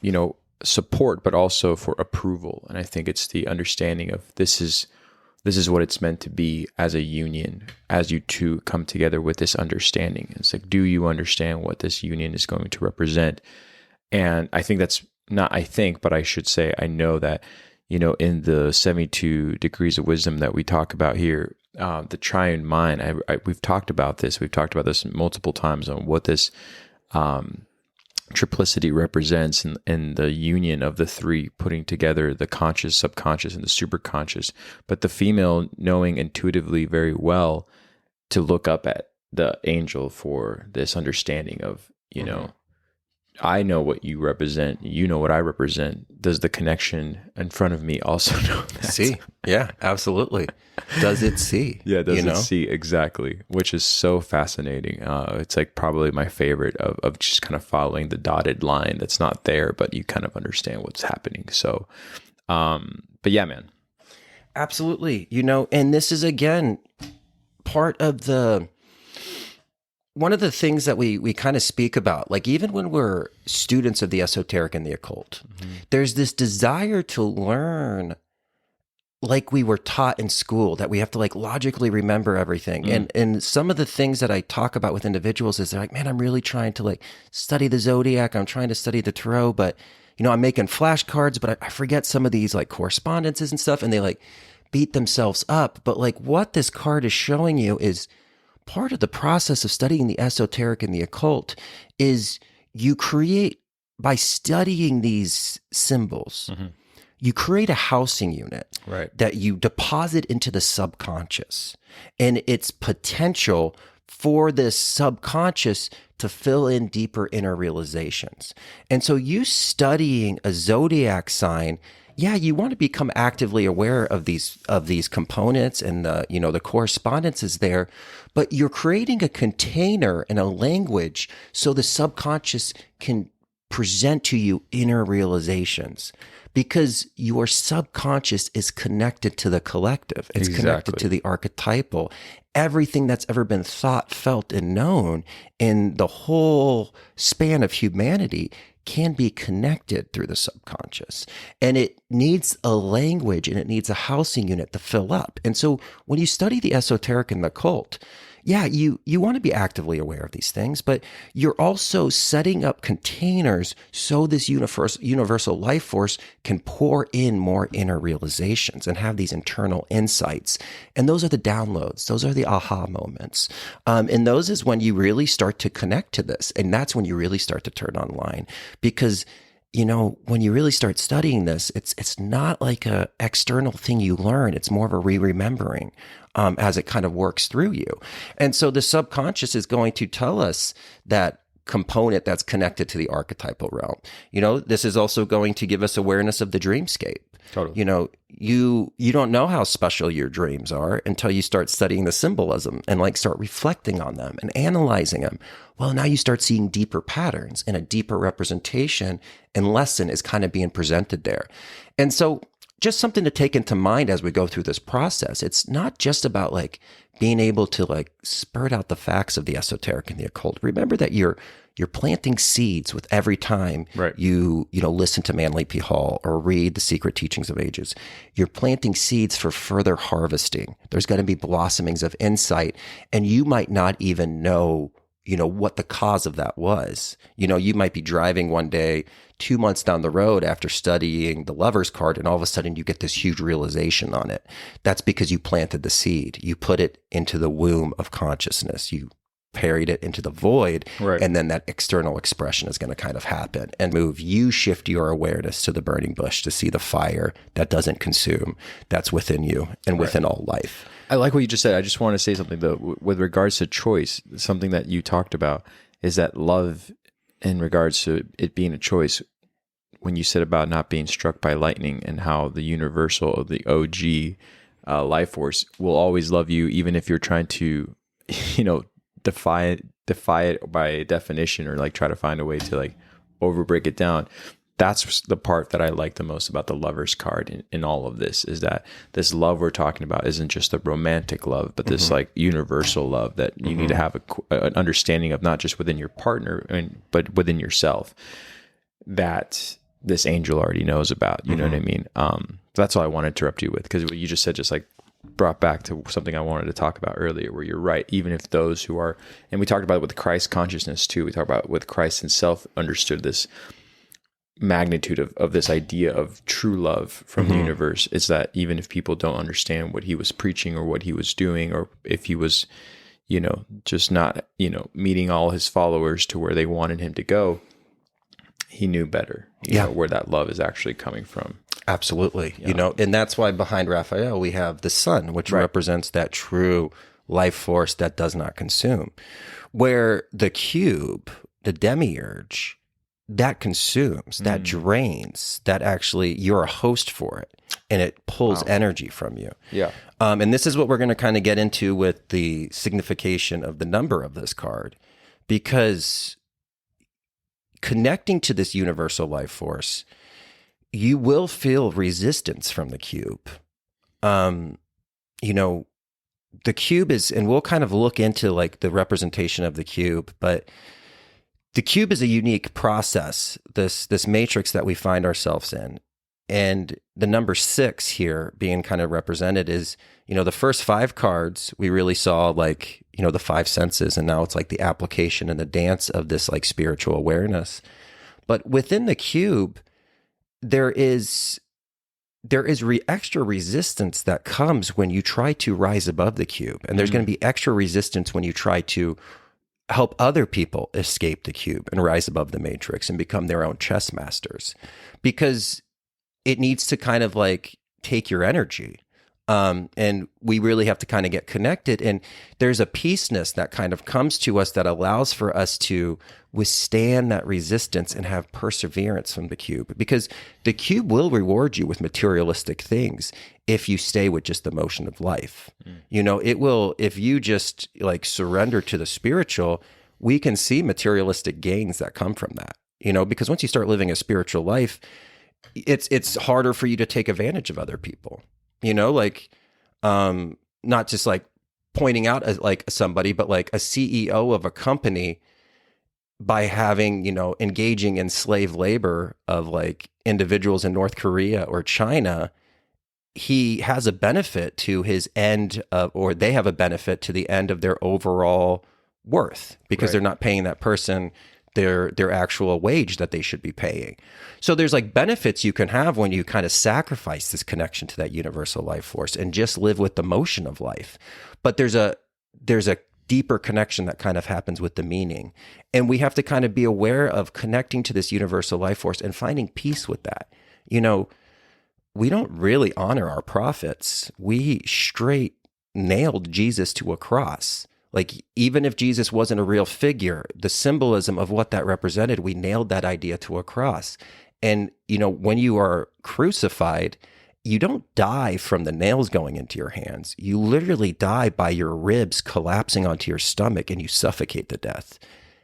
you know, support, but also for approval. And I think it's the understanding of this is what it's meant to be as a union, as you two come together with this understanding. It's like, do you understand what this union is going to represent? And I think that's not, I think, but I should say, I know that, you know, in the 72 degrees of wisdom that we talk about here, the triune mind, we've talked about this. We've talked about this multiple times on what this triplicity represents, in the union of the three, putting together the conscious, subconscious, and the superconscious. But the female knowing intuitively very well to look up at the angel for this understanding of, you know, I know what you represent, you know what I represent. Does the connection in front of me also know that? See? Yeah, absolutely. Does it see? Yeah, does it see? Exactly. Which is so fascinating. It's like probably my favorite of just kind of following the dotted line that's not there, but you kind of understand what's happening. So, but yeah, man. Absolutely. You know, and this is, again, part of one of the things that we kind of speak about, like even when we're students of the esoteric and the occult, there's this desire to learn like we were taught in school, that we have to like logically remember everything. And some of the things that I talk about with individuals is they're like, man, I'm really trying to like study the zodiac. I'm trying to study the tarot, but you know, I'm making flashcards, but I forget some of these like correspondences and stuff. And they like beat themselves up. But like what this card is showing you is part of the process of studying the esoteric and the occult is you create, by studying these symbols, you create a housing unit that you deposit into the subconscious, and its potential for this subconscious to fill in deeper inner realizations. And so you studying a zodiac sign, yeah, you want to become actively aware of these components and the correspondences there, but you're creating a container and a language so the subconscious can present to you inner realizations, because your subconscious is connected to the collective. It's connected to the archetypal. Everything that's ever been thought, felt, and known in the whole span of humanity can be connected through the subconscious. And it needs a language and it needs a housing unit to fill up. And so when you study the esoteric and the occult, yeah, you want to be actively aware of these things, but you're also setting up containers so this universal life force can pour in more inner realizations and have these internal insights. And those are the downloads. Those are the aha moments. And those is when you really start to connect to this. And that's when you really start to turn online, because you know, when you really start studying this, it's not like a external thing you learn. It's more of a remembering as it kind of works through you. And so the subconscious is going to tell us that component that's connected to the archetypal realm. You know, this is also going to give us awareness of the dreamscape. Totally. You know, you don't know how special your dreams are until you start studying the symbolism and like start reflecting on them and analyzing them. Well, now you start seeing deeper patterns and a deeper representation and lesson is kind of being presented there. And so just something to take into mind as we go through this process. It's not just about like being able to like spurt out the facts of the esoteric and the occult. Remember that you're planting seeds with every time you listen to Manly P. Hall or read The Secret Teachings of Ages. You're planting seeds for further harvesting. There's going to be blossomings of insight, and you might not even know, what the cause of that was. You might be driving one day 2 months down the road after studying the Lover's card, and all of a sudden you get this huge realization on it. That's because you planted the seed. You put it into the womb of consciousness. You parried it into the void, and then that external expression is going to kind of happen and move. You shift your awareness to the burning bush to see the fire that doesn't consume, that's within you and within all life. I like what you just said. I just want to say something though, with regards to choice. Something that you talked about is that love, in regards to it being a choice, when you said about not being struck by lightning and how the universal, the OG life force will always love you, even if you're trying to, defy it by definition, or like try to find a way to like over break it down. That's the part that I like the most about the Lover's card in all of this, is that this love we're talking about isn't just a romantic love, but this like universal love that you need to have an understanding of, not just within your partner, but within yourself, that this angel already knows about. You know what I mean? That's all I want to interrupt you with, because what you just said just like brought back to something I wanted to talk about earlier, where you're right. Even if those who are, and we talked about it with Christ consciousness too, we talked about with Christ himself understood this magnitude of this idea of true love from the universe, is that even if people don't understand what he was preaching or what he was doing, or if he was, just not, meeting all his followers to where they wanted him to go, he knew better, you know, where that love is actually coming from. Absolutely. And that's why behind Raphael, we have the sun, which represents that true life force that does not consume, where the cube, the demiurge, that consumes, that drains, that actually you're a host for it, and it pulls energy from you. Yeah. And this is what we're going to kind of get into with the signification of the number of this card, because connecting to this universal life force, you will feel resistance from the cube. The cube is, and we'll kind of look into like the representation of the cube, but the cube is a unique process, this matrix that we find ourselves in. And the number 6 here being kind of represented is, the first 5 cards, we really saw like, the 5 senses, and now it's like the application and the dance of this like spiritual awareness. But within the cube, there is extra resistance that comes when you try to rise above the cube. And there's going to be extra resistance when you try to help other people escape the cube and rise above the matrix and become their own chess masters, because it needs to kind of like take your energy. And we really have to kind of get connected. And there's a peaceness that kind of comes to us that allows for us to withstand that resistance and have perseverance from the cube, because the cube will reward you with materialistic things if you stay with just the motion of life. It will, if you just like surrender to the spiritual, we can see materialistic gains that come from that, because once you start living a spiritual life, it's harder for you to take advantage of other people. Not just like pointing out as like somebody, but like a CEO of a company, by having, engaging in slave labor of like individuals in North Korea or China, he has a benefit to his end of, or they have a benefit to the end of their overall worth, because they're not paying that person their actual wage that they should be paying. So there's like benefits you can have when you kind of sacrifice this connection to that universal life force and just live with the motion of life. But there's a deeper connection that kind of happens with the meaning. And we have to kind of be aware of connecting to this universal life force and finding peace with that. We don't really honor our prophets. We straight nailed Jesus to a cross. Like, even if Jesus wasn't a real figure, the symbolism of what that represented, we nailed that idea to a cross. And, when you are crucified, you don't die from the nails going into your hands. You literally die by your ribs collapsing onto your stomach and you suffocate to death.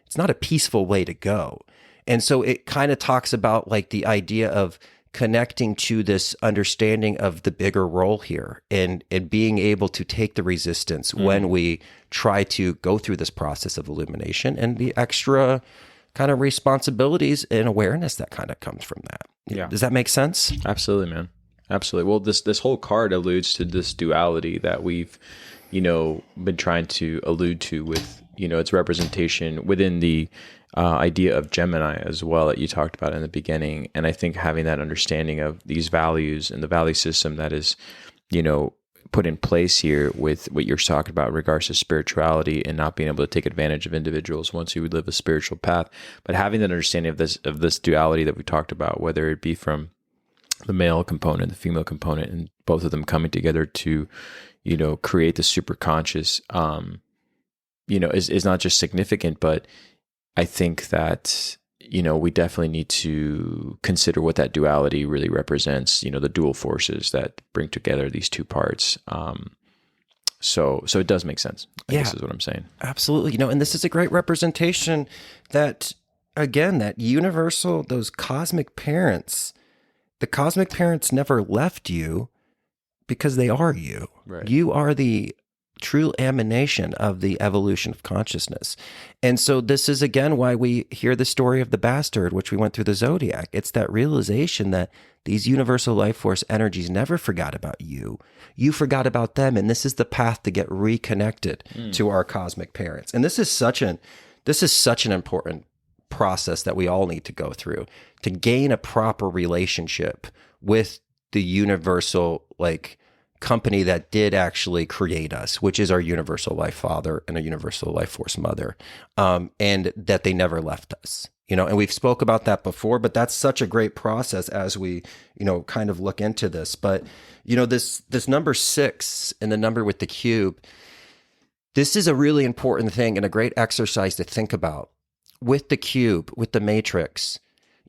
It's not a peaceful way to go. And so it kind of talks about like the idea of connecting to this understanding of the bigger role here and being able to take the resistance when we try to go through this process of illumination and the extra kind of responsibilities and awareness that kind of comes from that. Yeah. Does that make sense? Absolutely, man. Absolutely. Well, this whole card alludes to this duality that we've, been trying to allude to with, its representation within the idea of Gemini as well that you talked about in the beginning. And I think having that understanding of these values and the value system that is, put in place here with what you're talking about in regards to spirituality and not being able to take advantage of individuals once you live a spiritual path, but having that understanding of this duality that we talked about, whether it be from the male component, the female component, and both of them coming together to, create the super conscious, is not just significant, but I think that, we definitely need to consider what that duality really represents, the dual forces that bring together these two parts. So it does make sense, I guess is what I'm saying. Absolutely. And this is a great representation that, again, that universal, those cosmic parents, the cosmic parents never left you because they are you. Right. You are the true emanation of the evolution of consciousness. And so this is, again, why we hear the story of the bastard, which we went through the zodiac. It's that realization that these universal life force energies never forgot about you. You forgot about them. And this is the path to get reconnected to our cosmic parents. And this is such an important process that we all need to go through to gain a proper relationship with the universal, company that did actually create us, which is our universal life father and a universal life force mother, and that they never left us, and we've spoke about that before, but that's such a great process as we, kind of look into this. But, this number 6 and the number with the cube, this is a really important thing and a great exercise to think about. With the cube, with the matrix,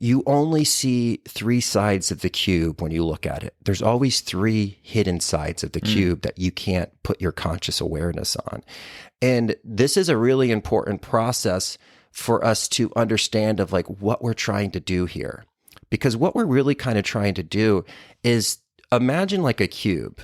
you only see 3 sides of the cube when you look at it. There's always 3 hidden sides of the cube that you can't put your conscious awareness on. And this is a really important process for us to understand of what we're trying to do here. Because what we're really kind of trying to do is imagine a cube,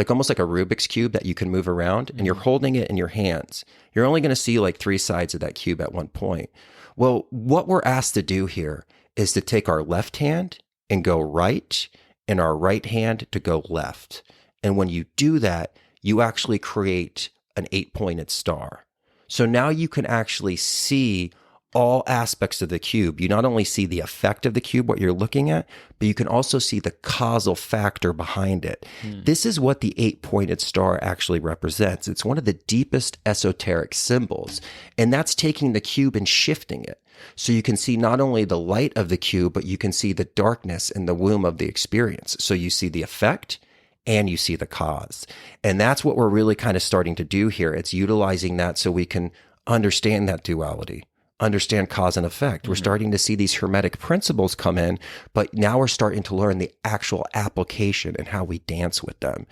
almost like a Rubik's Cube that you can move around, and you're holding it in your hands. You're only going to see 3 sides of that cube at one point. Well, what we're asked to do here is to take our left hand and go right, and our right hand to go left. And when you do that, you actually create an 8-pointed star. So now you can actually see all aspects of the cube. You not only see the effect of the cube, what you're looking at, but you can also see the causal factor behind it. This is what the 8-pointed star actually represents. It's one of the deepest esoteric symbols, and that's taking the cube and shifting it. So you can see not only the light of the cube, but you can see the darkness in the womb of the experience. So you see the effect and you see the cause. And that's what we're really kind of starting to do here. It's utilizing that so we can understand that duality, understand cause and effect. We're starting to see these hermetic principles come in, but now we're starting to learn the actual application and how we dance with them.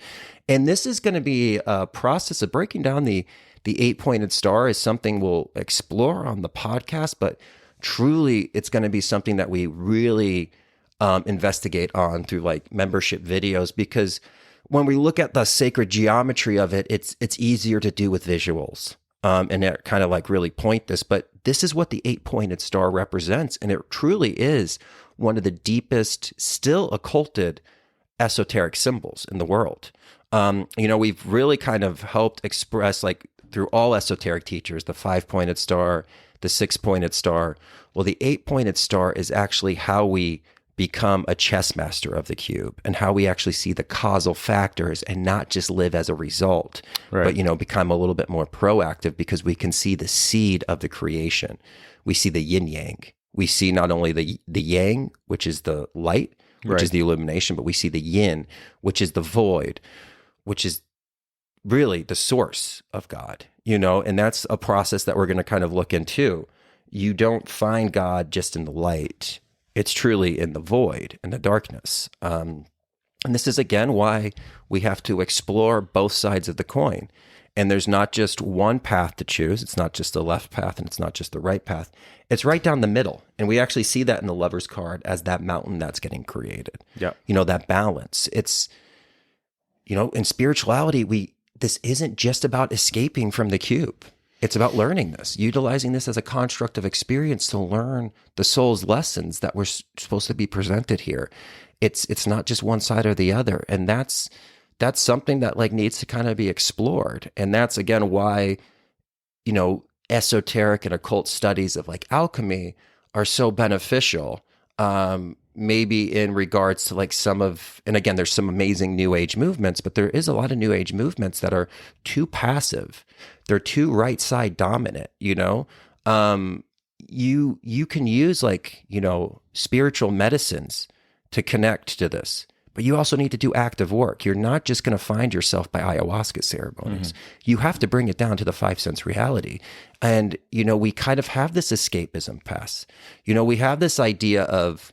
And this is going to be a process of breaking down the 8-pointed star is something we'll explore on the podcast, but truly it's going to be something that we really investigate on through membership videos, because when we look at the sacred geometry of it, it's easier to do with visuals. And it kind of really point this, but this is what the 8-pointed star represents. And it truly is one of the deepest, still occulted esoteric symbols in the world. We've really kind of helped express through all esoteric teachers, the 5-pointed star, the 6-pointed star. Well, the 8-pointed star is actually how we become a chess master of the cube and how we actually see the causal factors and not just live as a result, but, become a little bit more proactive because we can see the seed of the creation. We see the yin yang. We see not only the yang, which is the light, which is the illumination, but we see the yin, which is the void, which is really the source of God. and that's a process that we're going to kind of look into. You don't find God just in the light. It's truly in the void, in the darkness. And this is, again, why we have to explore both sides of the coin. And there's not just one path to choose. It's not just the left path and it's not just the right path. It's right down the middle. And we actually see that in the Lover's card as that mountain that's getting created. Yeah. That balance. It's, in spirituality, this isn't just about escaping from the cube. It's about learning this, utilizing this as a construct of experience to learn the soul's lessons that were supposed to be presented here. It's not just one side or the other. And that's something that needs to kind of be explored. And that's, again, why, esoteric and occult studies of alchemy are so beneficial. Maybe in regards to some of, and again, there's some amazing new age movements, but there is a lot of new age movements that are too passive. They're too right side dominant, you can use spiritual medicines to connect to this, but you also need to do active work. You're not just going to find yourself by ayahuasca ceremonies. You have to bring it down to the 5 sense reality. And, we kind of have this escapism pass. We have this idea of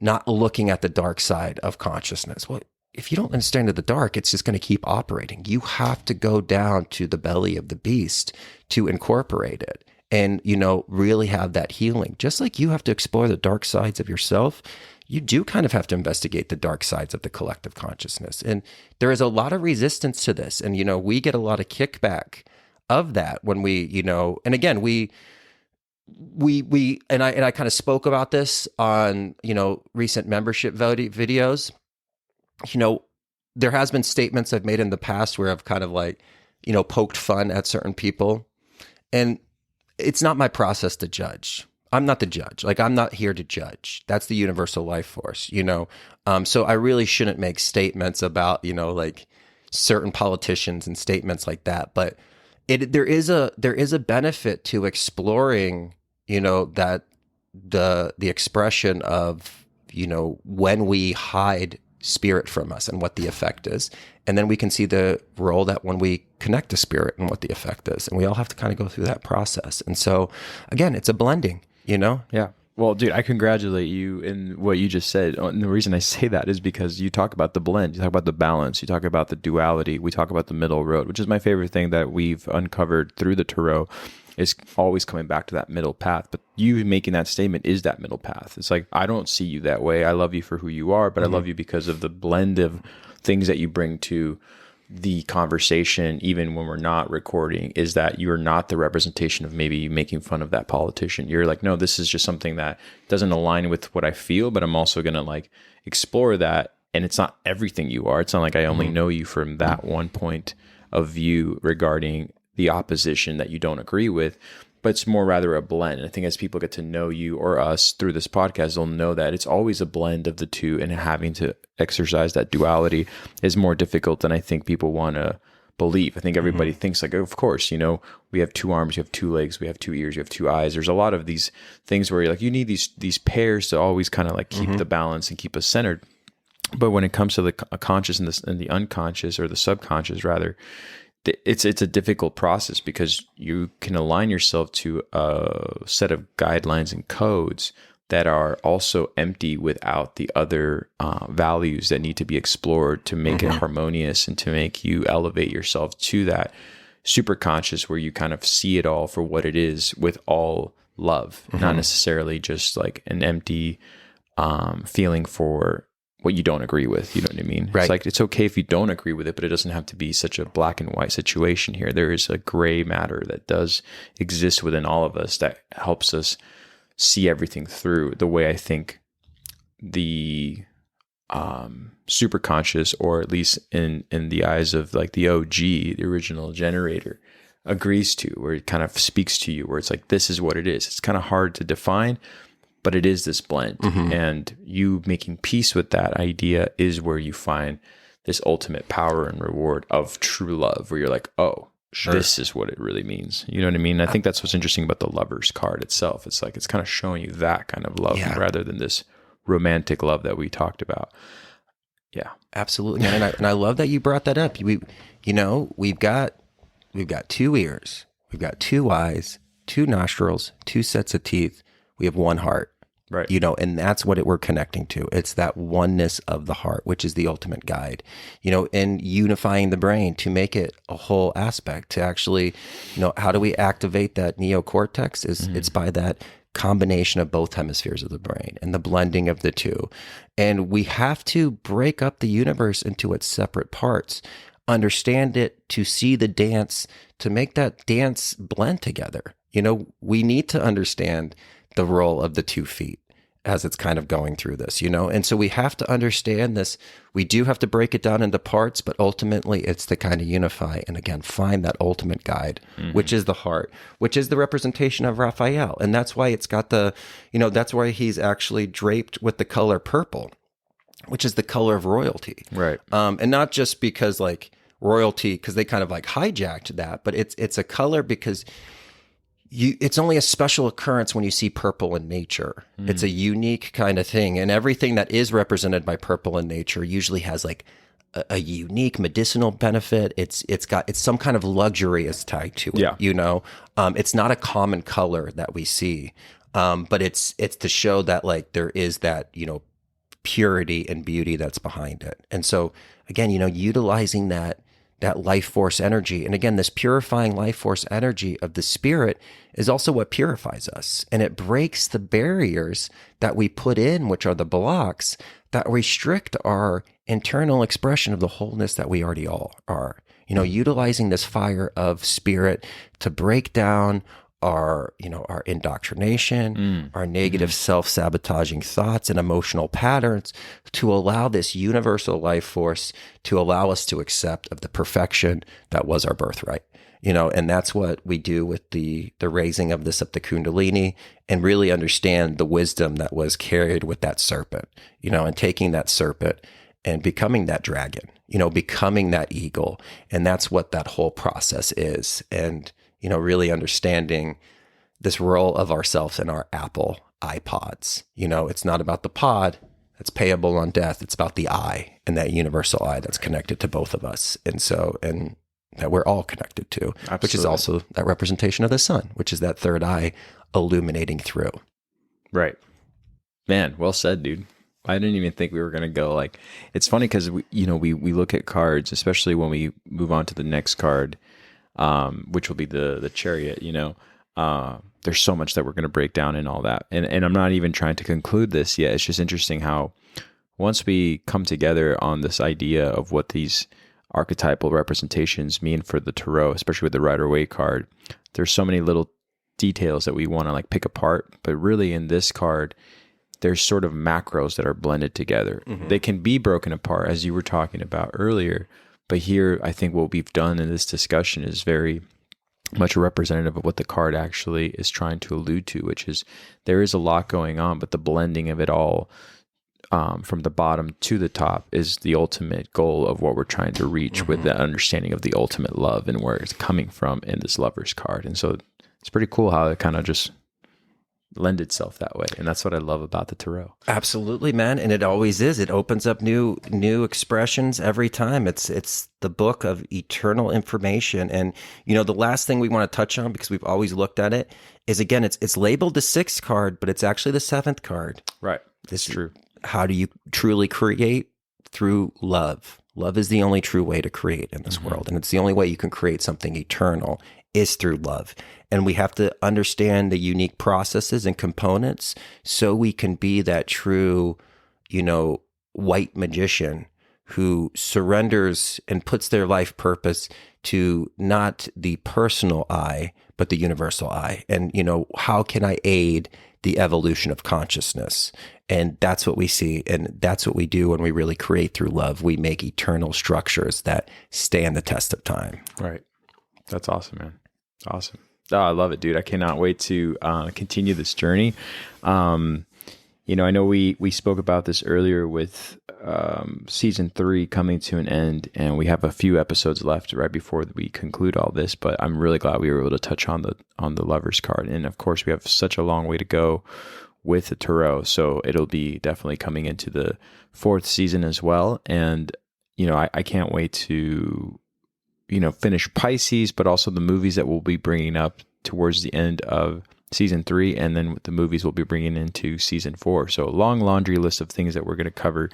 not looking at the dark side of consciousness. Well, if you don't understand the dark, it's just going to keep operating. You have to go down to the belly of the beast to incorporate it and, really have that healing. Just like you have to explore the dark sides of yourself, you do kind of have to investigate the dark sides of the collective consciousness. And there is a lot of resistance to this. And, we get a lot of kickback of that when we, and again, we and I kind of spoke about this on, recent membership videos. There has been statements I've made in the past where I've kind of poked fun at certain people, and it's not my process to judge. I'm not the judge. I'm not here to judge. That's the universal life force, so I really shouldn't make statements about, certain politicians and statements like that. But there is a benefit to exploring, that the expression of, when we hide spirit from us and what the effect is. And then we can see the role that when we connect to spirit and what the effect is. And we all have to kind of go through that process. And so, again, it's a blending, Yeah. Well, dude, I congratulate you in what you just said. And the reason I say that is because you talk about the blend, you talk about the balance, you talk about the duality, we talk about the middle road, which is my favorite thing that we've uncovered through the tarot, is always coming back to that middle path. But you making that statement is that middle path. It's I don't see you that way. I love you for who you are, but I love you because of the blend of things that you bring to the conversation, even when we're not recording, is that you're not the representation of maybe making fun of that politician. You're no, this is just something that doesn't align with what I feel, but I'm also going to explore that. And it's not everything you are. It's not I only know you from that one point of view regarding the opposition that you don't agree with, but it's more rather a blend. And I think as people get to know you or us through this podcast, they'll know that it's always a blend of the two, and having to exercise that duality is more difficult than I think people want to believe. I think everybody thinks of course, we have 2 arms, you have 2 legs, we have 2 ears, you have 2 eyes. There's a lot of these things where you need these pairs to always kind of keep the balance and keep us centered. But when it comes to the conscious and the unconscious, or the subconscious rather, it's a difficult process, because you can align yourself to a set of guidelines and codes that are also empty without the other values that need to be explored to make it harmonious and to make you elevate yourself to that super conscious where you kind of see it all for what it is with all love, not necessarily just an empty feeling for what you don't agree with. You know what I mean? Right. It's it's okay if you don't agree with it, but it doesn't have to be such a black and white situation here. There is a gray matter that does exist within all of us that helps us see everything through the way I think the super conscious, or at least in the eyes of the OG, the original generator, agrees to, where it kind of speaks to you, where it's this is what it is. It's kind of hard to define, but it is this blend. And you making peace with that idea is where you find this ultimate power and reward of true love, where you're oh, sure, this is what it really means. You know what I mean? I think that's what's interesting about the Lover's card itself. It's it's kind of showing you that kind of love rather than this romantic love that we talked about. Yeah, absolutely. And I love that you brought that up. We've got 2 ears, we've got 2 eyes, 2 nostrils, 2 sets of teeth. We have 1 heart. Right. And that's what we're connecting to. It's that oneness of the heart, which is the ultimate guide, and unifying the brain to make it a whole aspect to actually, how do we activate that neocortex it's by that combination of both hemispheres of the brain and the blending of the two. And we have to break up the universe into its separate parts, understand it, to see the dance, to make that dance blend together. We need to understand the role of the 2 feet as it's kind of going through this, and so we have to understand this. We do have to break it down into parts, but ultimately it's to kind of unify and again find that ultimate guide, which is the heart, which is the representation of Raphael. And that's why it's got that's why he's actually draped with the color purple, which is the color of royalty. Right. And not just because like royalty, because they kind of like hijacked that, but it's a color because it's only a special occurrence when you see purple in nature. It's a unique kind of thing. And everything that is represented by purple in nature usually has like a unique medicinal benefit. It's some kind of luxury is tied to it. Yeah. It's not a common color that we see. But it's to show that like there is that, purity and beauty that's behind it. And so again, utilizing that life force energy. And again, this purifying life force energy of the spirit is also what purifies us. And it breaks the barriers that we put in, which are the blocks that restrict our internal expression of the wholeness that we already all are. Utilizing this fire of spirit to break down our indoctrination, our negative self-sabotaging thoughts and emotional patterns, to allow this universal life force to allow us to accept of the perfection that was our birthright. And that's what we do with the raising of this up the Kundalini, and really understand the wisdom that was carried with that serpent, and taking that serpent and becoming that dragon, becoming that eagle. And that's what that whole process is. And really understanding this role of ourselves in our Apple iPods. It's not about the pod that's payable on death. It's about the I, and that universal I that's connected to both of us. And that we're all connected to, Absolutely. Which is also that representation of the sun, which is that third eye illuminating through. Right. Man, well said, dude. I didn't even think we were going to go like, it's funny because we look at cards, especially when we move on to the next card, which will be the chariot, there's so much that we're going to break down and all that. And I'm not even trying to conclude this yet. It's just interesting how once we come together on this idea of what these archetypal representations mean for the tarot, especially with the Rider-Waite card, there's so many little details that we want to like pick apart. But really in this card, there's sort of macros that are blended together. They can be broken apart, as you were talking about earlier. But here, I think what we've done in this discussion is very much a representative of what the card actually is trying to allude to, which is there is a lot going on, but the blending of it all from the bottom to the top is the ultimate goal of what we're trying to reach with the understanding of the ultimate love and where it's coming from in this Lover's card. And so it's pretty cool how it kind of just lend itself that way. And that's what I love about the tarot. Absolutely, man. And it always is. It opens up new expressions every time. It's the book of eternal information. And, the last thing we want to touch on, because we've always looked at it, is again, it's labeled the 6th card, but it's actually the 7th card. Right. It's true. How do you truly create? Through love. Love is the only true way to create in this world. And it's the only way you can create something eternal is through love. And we have to understand the unique processes and components so we can be that true, white magician who surrenders and puts their life purpose to not the personal I, but the universal I. And, how can I aid the evolution of consciousness? And that's what we see. And that's what we do when we really create through love. We make eternal structures that stand the test of time. Right. That's awesome, man. Awesome. Oh, I love it, dude. I cannot wait to continue this journey. I know we spoke about this earlier with season 3 coming to an end, and we have a few episodes left right before we conclude all this. But I'm really glad we were able to touch on the Lover's card, and of course, we have such a long way to go with the tarot. So it'll be definitely coming into the 4th season as well. And I can't wait to finish Pisces, but also the movies that we'll be bringing up towards the end of season 3, and then the movies we'll be bringing into season 4. So a long laundry list of things that we're going to cover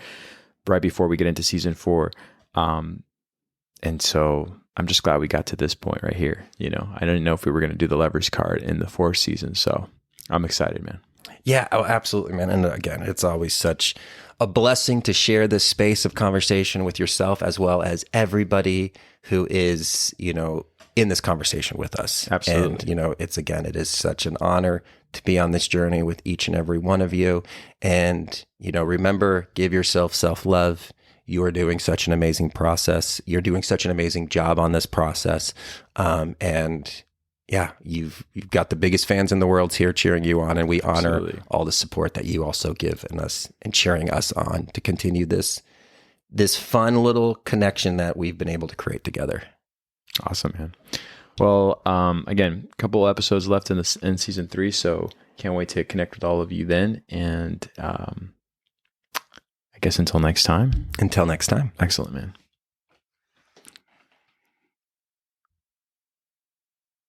right before we get into season 4. And so I'm just glad we got to this point right here. I didn't know if we were going to do the Lovers card in the 4th season. So I'm excited, man. Yeah, oh, absolutely, man. And again, it's always such a blessing to share this space of conversation with yourself, as well as everybody who is, in this conversation with us. Absolutely. And, it is such an honor to be on this journey with each and every one of you. And, remember, give yourself self-love. You are doing such an amazing process. You're doing such an amazing job on this process. And yeah, you've got the biggest fans in the world here cheering you on, and we honor Absolutely. all the support that you also give in us and cheering us on to continue this fun little connection that we've been able to create together. Awesome, man. Well, again, a couple episodes left in season 3, so can't wait to connect with all of you then. And I guess until next time. Until next time. Excellent, man.